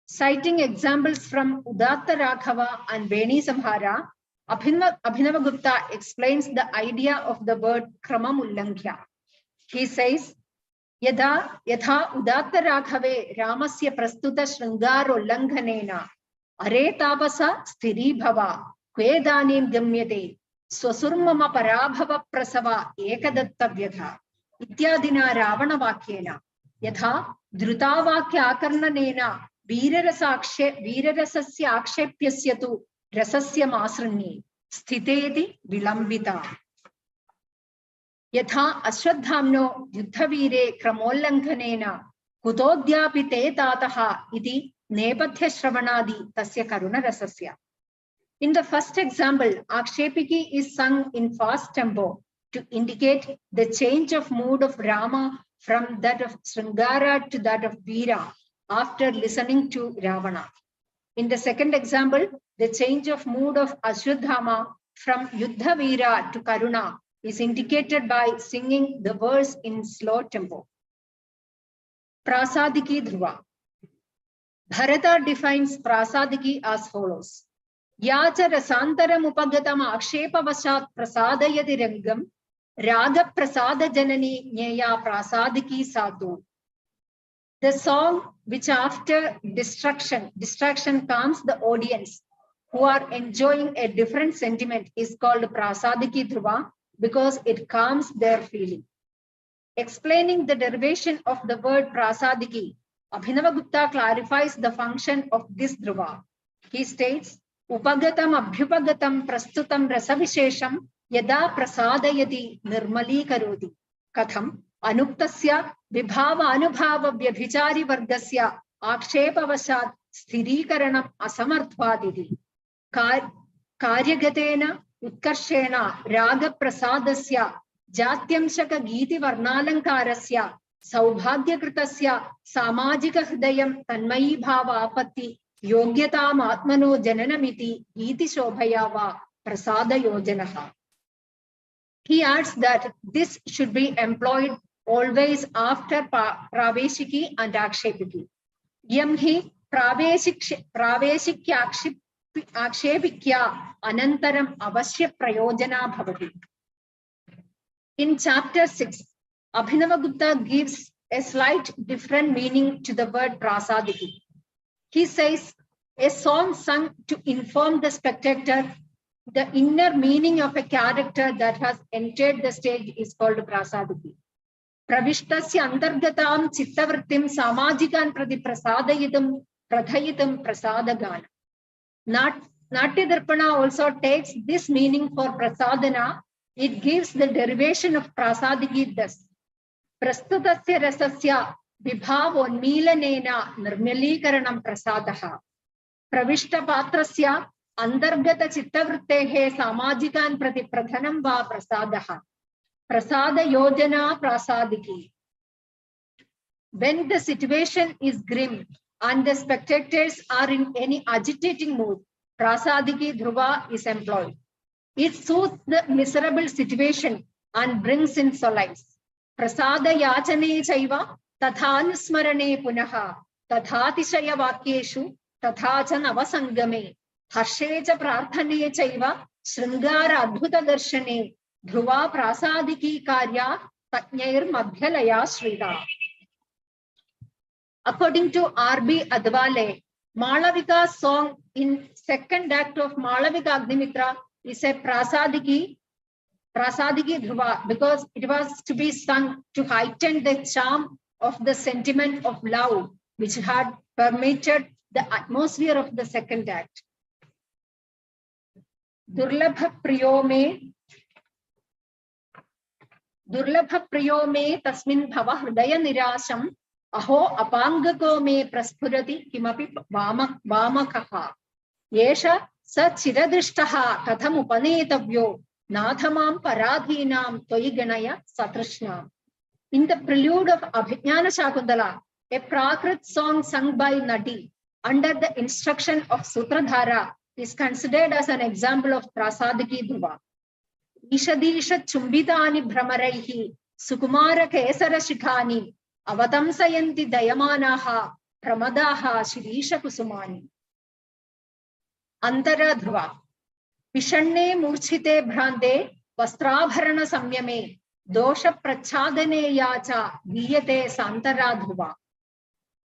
Citing examples from Udatta Raghava and Veni Samhara, Abhinavagupta explains the idea of the word kramamullankya. He says, Yatha udatta raghave ramasya prastuta shrangaro langhanena are tapasa sthiri bhava kvedanim gamyate swasurmama parabhava prasava ekadattavyatha ityadina ravana vakyena yatha drutavakya akarnanena veerarasasya akshepyasya tu rasasya masrani sthiteti vilambita yatha ashwadhamno yuddhavire kramollankanena kutodhyapi te tataha iti nepathya shravanadi tasya karuna rasasya. In the first example, Akshepiki is sung in fast tempo to indicate the change of mood of Rama from that of Sringara to that of Veera after listening to Ravana. In the second example, the change of mood of Ashwadhama from Yuddha Veera to Karuna is indicated by singing the verse in slow tempo. Prasadiki Dhruva. Bharata defines Prasadiki as follows. Yacha rasantaram upagatam akshepavashat prasadayati rangam raga prasada janani nyeya prasadiki sadhu. The song which after distraction calms the audience who are enjoying a different sentiment is called Prasadiki Dhruva because it calms their feeling. Explaining the derivation of the word Prasadiki, Abhinavagupta clarifies the function of this Dhruva. He states, Upagatam abhyupagatam prastutam rasavishesham yada prasadayati nirmali karoti. Katham anuktasya vibhava anubhava vyabhichari vargasya akshepavashat sthirikaranam asamarthvaditi. Karyagatena utkarshena raga prasadasya jatyamshaka giti varnalankarasya saubhagyakritasya samajika hridayam tanmayi bhava apatti Yogyatam atmano jananamiti iti shobhayava prasada yojanaha. He adds that this should be employed always after praveshiki and akshepiki. Yam hi praveshikya akshepikya anantaram avashya prayojana bhavati. In chapter 6, Abhinavagupta gives a slight different meaning to the word prasadiki. He says, a song sung to inform the spectator the inner meaning of a character that has entered the stage is called prasadiki. Pravishtasya antargatam chittavrittim samajikan prati prasadayitam pradhayitam prasadagana. Natyadarpana also takes this meaning for prasadana. It gives the derivation of prasadiki thus. Prastutasya rasasya vibhavonmilanena nirmalikaranam prasadaha. Pravishta patrasya antargata chittavrittehe samajikan prati pradhanam va prasadaha. Prasada yojana prasadiki. When the situation is grim and the spectators are in any agitating mood, prasadiki dhruva is employed. It soothes the miserable situation and brings in solace. Prasada yachane chaiva tathanusmarane punaha tathatishaya vakyeshu tathachan avasangame harshecha prarthane chaiva sringara adbhuta darshane dhruva prasadiki karya tatnyair madhyalaya shrita. According to R.B. Advale, Malavika's song in second act of Malavika Agnimitra is a prasadiki dhruva because it was to be sung to heighten the charm of the sentiment of love which had permeated the atmosphere of the second act. Durlabha priyo me tasmin bhava hridaya nirasham aho apangako me prasphurati kimapi vamakaha yesha sa chiradrishtaha katham upanetavyo nathamam paradhinam toyiganaya satrishnam. In the prelude of Abhijnana Shakuntala, a Prakrit song sung by Nadi under the instruction of Sutradhara is considered as an example of Prasadiki Dhruva. Ishadisha chumbitani brahmaraihi sukumara kesara shikhani avatamsayanti dayamanaha pramadaha shirisha kusumani. Antara Dhruva. Vishanne murchite bhrande vastrabharana samyame dosha prachadane yacha viyate santara dhruva.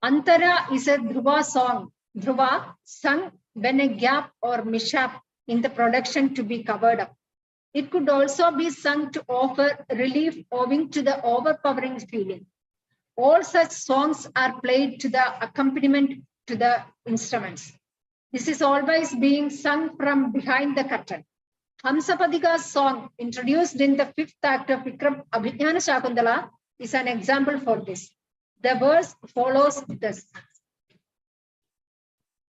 Antara is a dhruva song. Dhruva sung when a gap or mishap in the production to be covered up. It could also be sung to offer relief owing to the overpowering feeling. All such songs are played to the accompaniment to the instruments. This is always being sung from behind the curtain. Hamsapadika's song, introduced in the 5th act of Vikram Abhijnana Shakuntala, is an example for this. The verse follows this.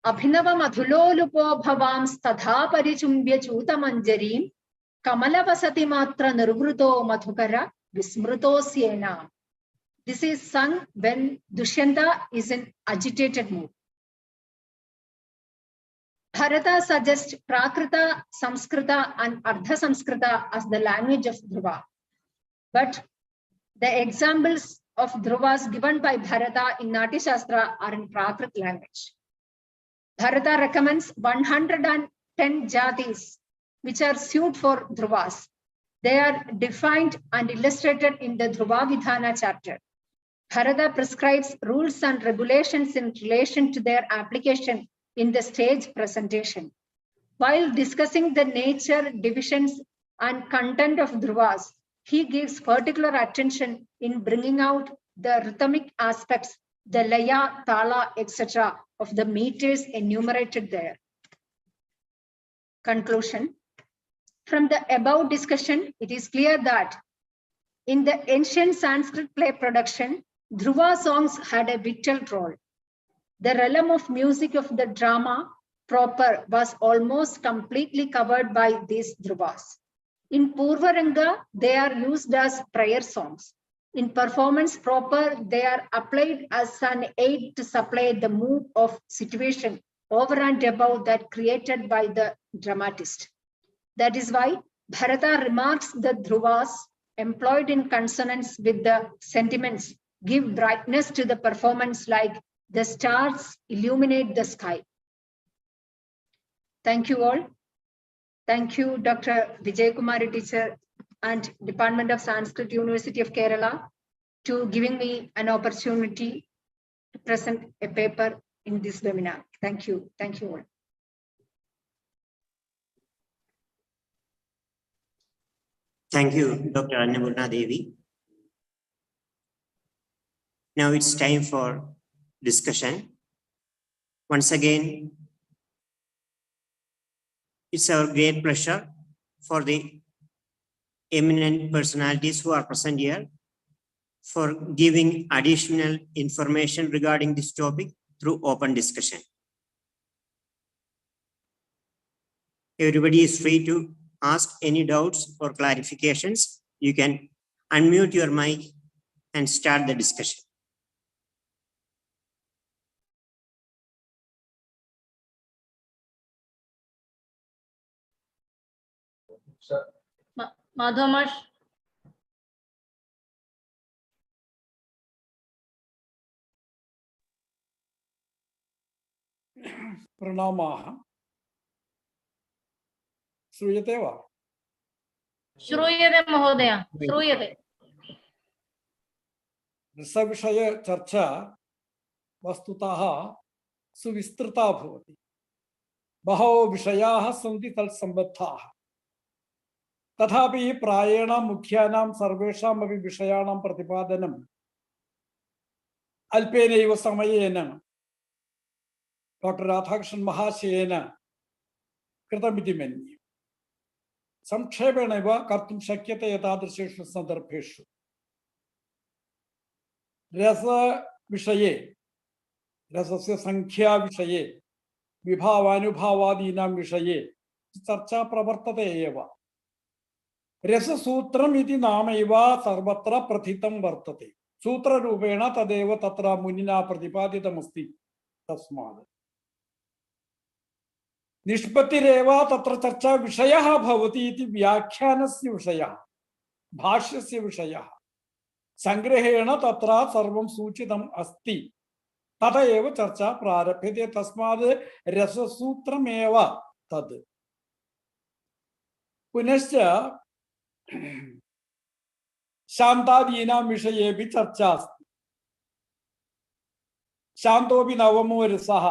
Abhinava madhulolupo bhavams tadha parichumbya chutamanjarim Kamalavasati matra nirvruto madhukara vismruto syena. This is sung when Dushyanta is in agitated mood. Bharata suggests Prakrita, Samskrita and Ardha Samskrita as the language of Dhruva. But the examples of Dhruvas given by Bharata in Natyasastra are in Prakrit language. Bharata recommends 110 jatis which are suited for Dhruvas. They are defined and illustrated in the Dhruva Vidhana chapter. Bharata prescribes rules and regulations in relation to their application in the stage presentation. While discussing the nature, divisions, and content of Dhruvas, he gives particular attention in bringing out the rhythmic aspects, the laya, tala, etc. of the meters enumerated there. Conclusion. From the above discussion, it is clear that in the ancient Sanskrit play production, Dhruva songs had a vital role. The realm of music of the drama proper was almost completely covered by these Dhruvas. In Purvaranga, they are used as prayer songs. In performance proper, they are applied as an aid to supply the mood of situation over and above that created by the dramatist. That is why Bharata remarks the Dhruvas employed in consonance with the sentiments give brightness to the performance like the stars illuminate the sky. Thank you all. Thank you, Dr. Vijay Kumari teacher and Department of Sanskrit, University of Kerala, to giving me an opportunity to present a paper in this webinar. Thank you. Thank you all. Thank you, Dr. Annapurna Devi. Now it's time for discussion. Once again, it's our great pleasure for the eminent personalities who are present here for giving additional information regarding this topic through open discussion. Everybody is free to ask any doubts or clarifications. You can unmute your mic and start the discussion. Madhamash. Pranamaha. Sruyate va? Shruyate Mahodaya. Shruyate. Rasa charcha vastutaha suvistrita bhavati. Baho vishayaha santi tal sambaddhaha. Tathapi prayena mukhyanam sarvesham api vishayanam pratipadanam alpenaiva samayena Dr. Radhakrishnan Mahashayena kritamiti manye. Samkshepenaiva kartum shakyate etadriseshu sandarbheshu. Rasa vishaye, rasasya sankhya vishaye, vibhavanubhavadinam vishaye, charcha pravartate eva. Rasa sutram iti namaiva sarvatra prathitam vartate. Sutra rupena tadeva tatra munina pratipaditam asti. Tasmad. Nishpatireva tatra charcha vishayaha bhavati iti vyakhyanasya vishayaha. Bhashyasya vishayaha. Sangrahena tatra sarvam suchitam asti. Tata eva charcha prarabhyate tasmad rasa sutram eva tad. पुनश्च शान्तादीनां विषयेऽपि चर्चा अस्ति। शान्तोऽपि नवमो रसः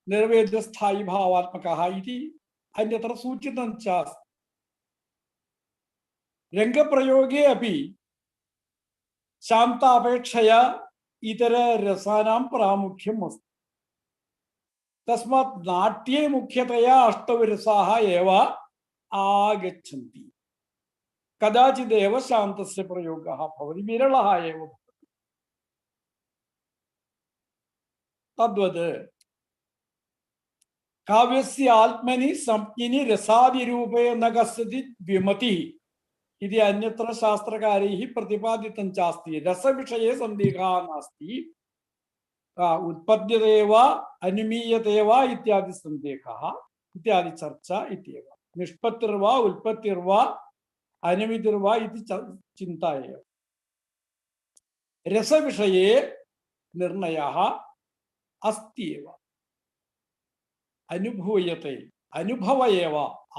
निर्वेद्यस्थायी भावात्मकः इति अन्यत्र सूचितं च अस्ति। रङ्गप्रयोगे अपि शान्तापेक्षया इतररसानां प्रामुख्यम् अस्ति। तस्मात् नाट्ये मुख्यतया अष्टौ रसाः एव आगच्छन्ति। कदाचिदेव शान्तस्य प्रयोगः भवति, विरलः एव। तद्वत् काव्यस्य आत्मनि संज्ञिनि रसादिरूपे न कस्यचित् विमतिः इति अन्यत्र शास्त्रकारैः प्रतिपादितं चास्ति। रसविषये सन्देहः नास्ति। उत्पद्यते वा अनुमीयते वा इत्यादि सन्देहः इत्यादि चर्चा इत्येव। निष्पत्तिर्वा उत्पत्तिर्वा अनुमितिर्वा इति चिन्ता एव। रसविषये निर्णयः अस्ति एव। अनुभूयते, अनुभव एव,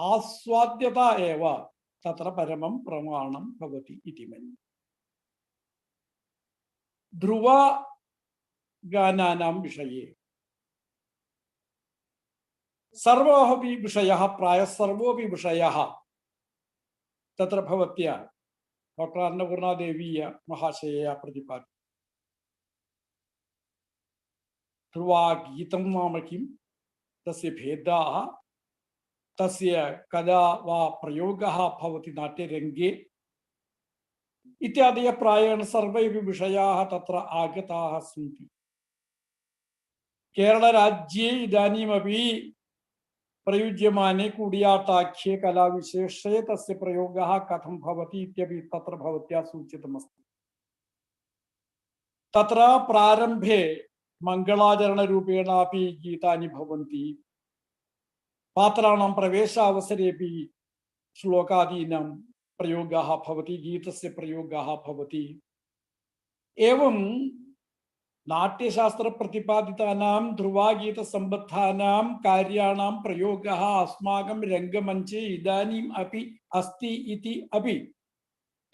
आस्वाद्यता एव तत्र परमं प्रमाणं भवति इति मन्ये। ध्रुवगानानां विषये सर्वोऽपि विषयः, प्रायः सर्वोऽपि विषयः तत्र भवत्या डॉक्टर अन्नपूर्णादेवीय महाशयया प्रतिपादितः। ध्रुवगीतं नाम किं, तस्य भेदाः, तस्य कदा वा प्रयोगः भवति नाट्यरङ्गे इत्यादयः प्रायेण सर्वेऽपि विषयाः तत्र आगताः सन्ति। केरलराज्ये इदानीमपि प्रयुज्यमाने कूडियाटाख्ये कलाविशेषे तस्य प्रयोगः कथं भवति इत्यपि तत्र भवत्या सूचितमस्ति। तत्र प्रारम्भे मङ्गलाचरणरूपेणापि गीतानि भवन्ति। पात्राणां प्रवेशावसरेपि श्लोकादीनां प्रयोगः भवति, गीतस्य प्रयोगः भवति। एवं नाट्यशास्त्रप्रतिपादितानां ध्रुवागीतसम्बद्धानां कार्याणां प्रयोगः अस्माकं रङ्गमञ्चे इदानीम् अपि अस्ति इति अपि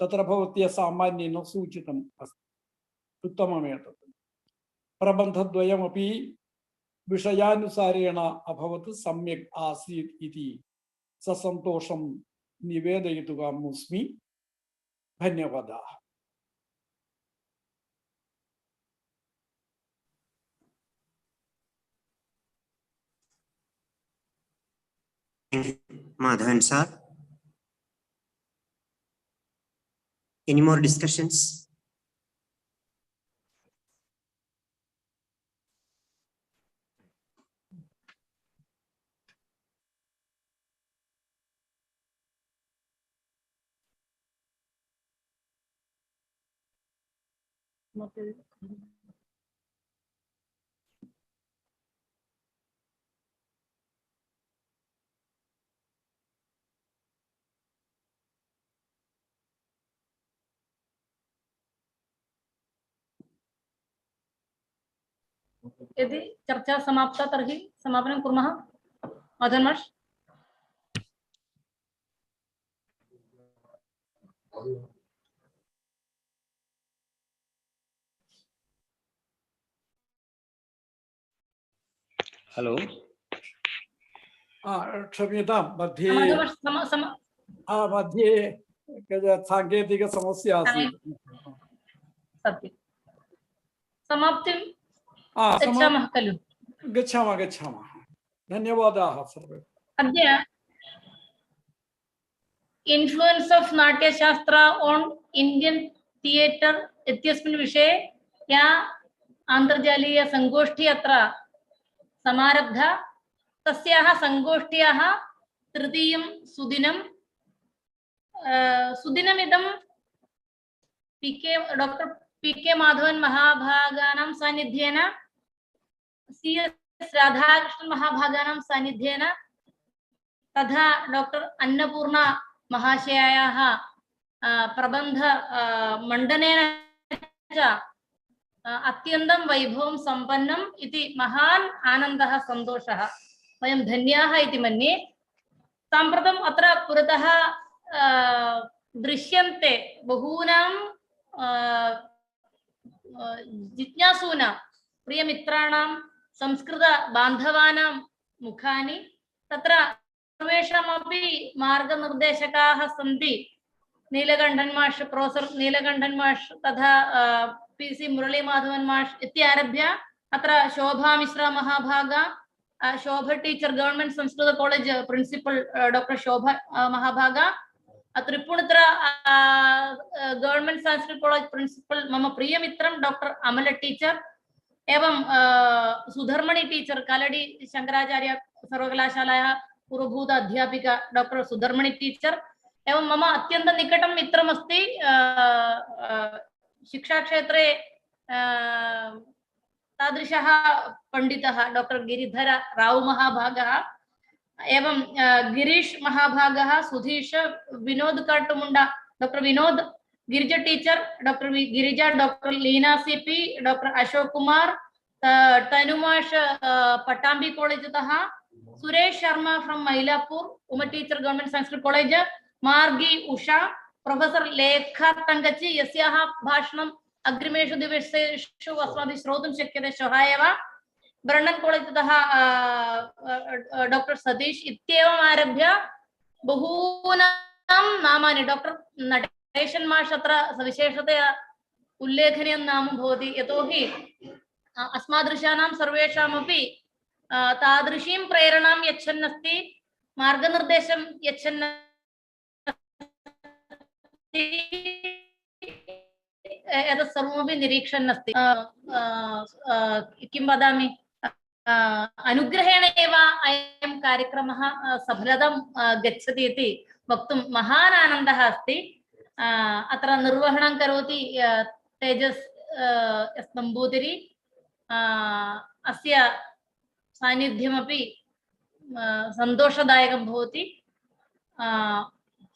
तत्र भवत्या सामान्येन सूचितम् अस्ति। उत्तममेतत्। प्रबन्धद्वयमपि विषयानुसारेण अभवत्, सम्यक् आसीत् इति ससन्तोषं निवेदयितुमस्मि। धन्यवादाः। Madhavan sir. Any more discussions? यदि चर्चा समाप्ता तर्हि समापनं कुर्मः। मधुन्मष हेलो। क्षम्यतां, मध्ये साङ्केतिकसमस्या आसीत्। सत्यं समाप्तिं गच्छामः खलु? गच्छामः। धन्यवादाः सर्वे। अद्य influence of Natyashastra on Indian theatre इत्यस्मिन् विषये या आन्तर्जालीय संगोष्ठी अत्र समारब्धा। तस्याः संगोष्ठ्याः तृतीयं सुदिनमिदं डॉक्टर पी.के. माधवन महाभागानां सान्निध्येन सी.एस्. राधाकृष्णन महाभागानां सान्निध्येन तथा डॉक्टर अन्नपूर्णा महाशयायाः प्रबन्ध मण्डनेन च अत्यन्तं वैभवं सम्पन्नम् इति महान् आनन्दः, सन्तोषः। वयं धन्याः इति मन्ये। साम्प्रतम् अत्र पुरतः दृश्यन्ते बहूनां जिज्ञासूनां प्रियमित्राणां संस्कृतबान्धवानां मुखानि तत्र सर्वेषामपि मार्गनिर्देशकाः सन्ति नीलकण्ठन् माष् प्रोफेसर् नीलकण्ठन् माष् तथा PC मुरलीमाधवन् माष् इत्यारभ्य अत्र शोभा मिश्रा महाभागा Shobha teacher government Sanskrit college principal doctor Shobha महाभागा Tripunithura government Sanskrit college principal मम प्रिय मित्रं डॉक्टर अमल टीचर एवं सुधर्मणि टीचर कालडी शंकराचार्य सर्वकलाशालायाः पूर्वभूत अध्यापिका डॉक्टर सुधर्मणि टीचर एवं मम अत्यंत निकटं मित्रमस्ति शिक्षा क्षेत्रे तादृशः पंडितः डॉक्टर गिरिधर राव महाभागः एवं गिरीश महाभागः सुधीश विनोद काटमुंडा doctor Vinod Girija teacher doctor Girija doctor Leena CP doctor Ashok Kumar तनुमाश पट्टांबी कॉलेज तः Suresh Sharma from Mylapore Uma teacher government Sanskrit college Margi Usha professor लेखा तंगची यस्याः भाषणम् अग्रिमेषु दिवसेषु अस्माभिः श्रोतुं शक्यते श्वः एव ब्रण्डन् कॉलेज तः डॉक्टर सतीश इत्येवम् आरभ्य बहूनां नामानि डॉक्टर नटेशन् माष् अत्र विशेषतया उल्लेखनीयं नाम भवति यतोहि अस्मादृशानां सर्वेषामपि तादृशीं प्रेरणां यच्छन् अस्ति मार्गनिर्देशं यच्छन् एतत् सर्वमपि निरीक्षन् अस्ति किं वदामि अनुग्रहेण एव अयं कार्यक्रमः सफलतां गच्छति इति वक्तुं महान् आनन्दः अस्ति अत्र निर्वहणं करोति तेजस् एस् नम्बूदिरी अस्य सान्निध्यमपि सन्तोषदायकं भवति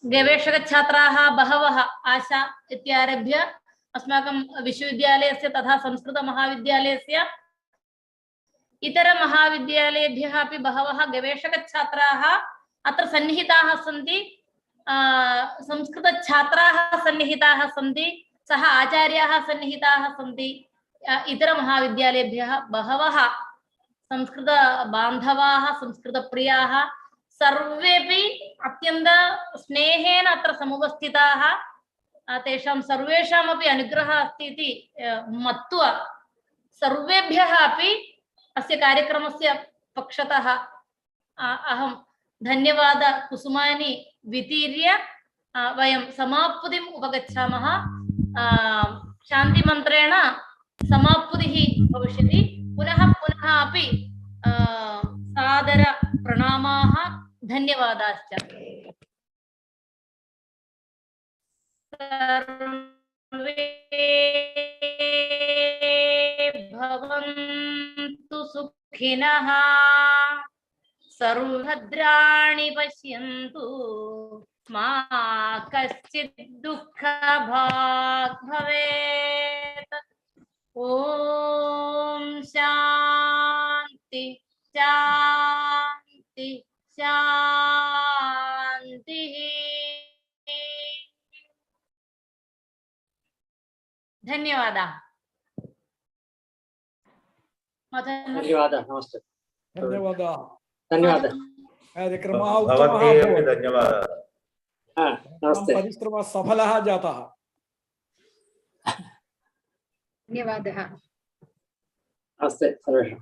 गवेषकछात्राः बहवः आशा इत्यारभ्य अस्माकं विश्वविद्यालयस्य तथा संस्कृतमहाविद्यालयस्य इतर महाविद्यालयेभ्यः अपि बहवः गवेषकछात्राः अत्र सन्निहिताः सन्ति संस्कृतछात्राः सन्निहिताः सन्ति सह आचार्याः सन्निहिताः सन्ति इतर महाविद्यालयेभ्यः बहवः संस्कृतबान्धवाः संस्कृतप्रियाः सर्वेपि अत्यन्त स्नेहेन अत्र समुपस्थिताः तेषां सर्वेषामपि अनुग्रहः अस्ति इति मत्वा सर्वेभ्यः अपि अस्य कार्यक्रमस्य पक्षतः अहं धन्यवाद कुसुमानि वितीर्य वयं समाप्तिम् उपगच्छामः शान्तिमन्त्रेण समाप्तिः भविष्यति पुनः पुनः अपि सादर प्रणामाः धन्यवादाश्च सर्वे भवन्तु सुखिनः सर्वभद्राणि पश्यन्तु मा कश्चित् दुःखभाग् भवेत् ॐ शान्ति शान्ति शान्तिः धन्यवादाः धन्यवादः नमस्ते धन्यवादाः धन्यवादः कार्यक्रमः भवते उत्तमः अपि धन्यवादः नमस्ते परिश्रमः सफलः जातः धन्यवादः नमस्ते सर्वेषां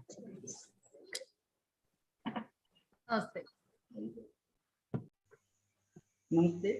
नमस्ते नमस्ते।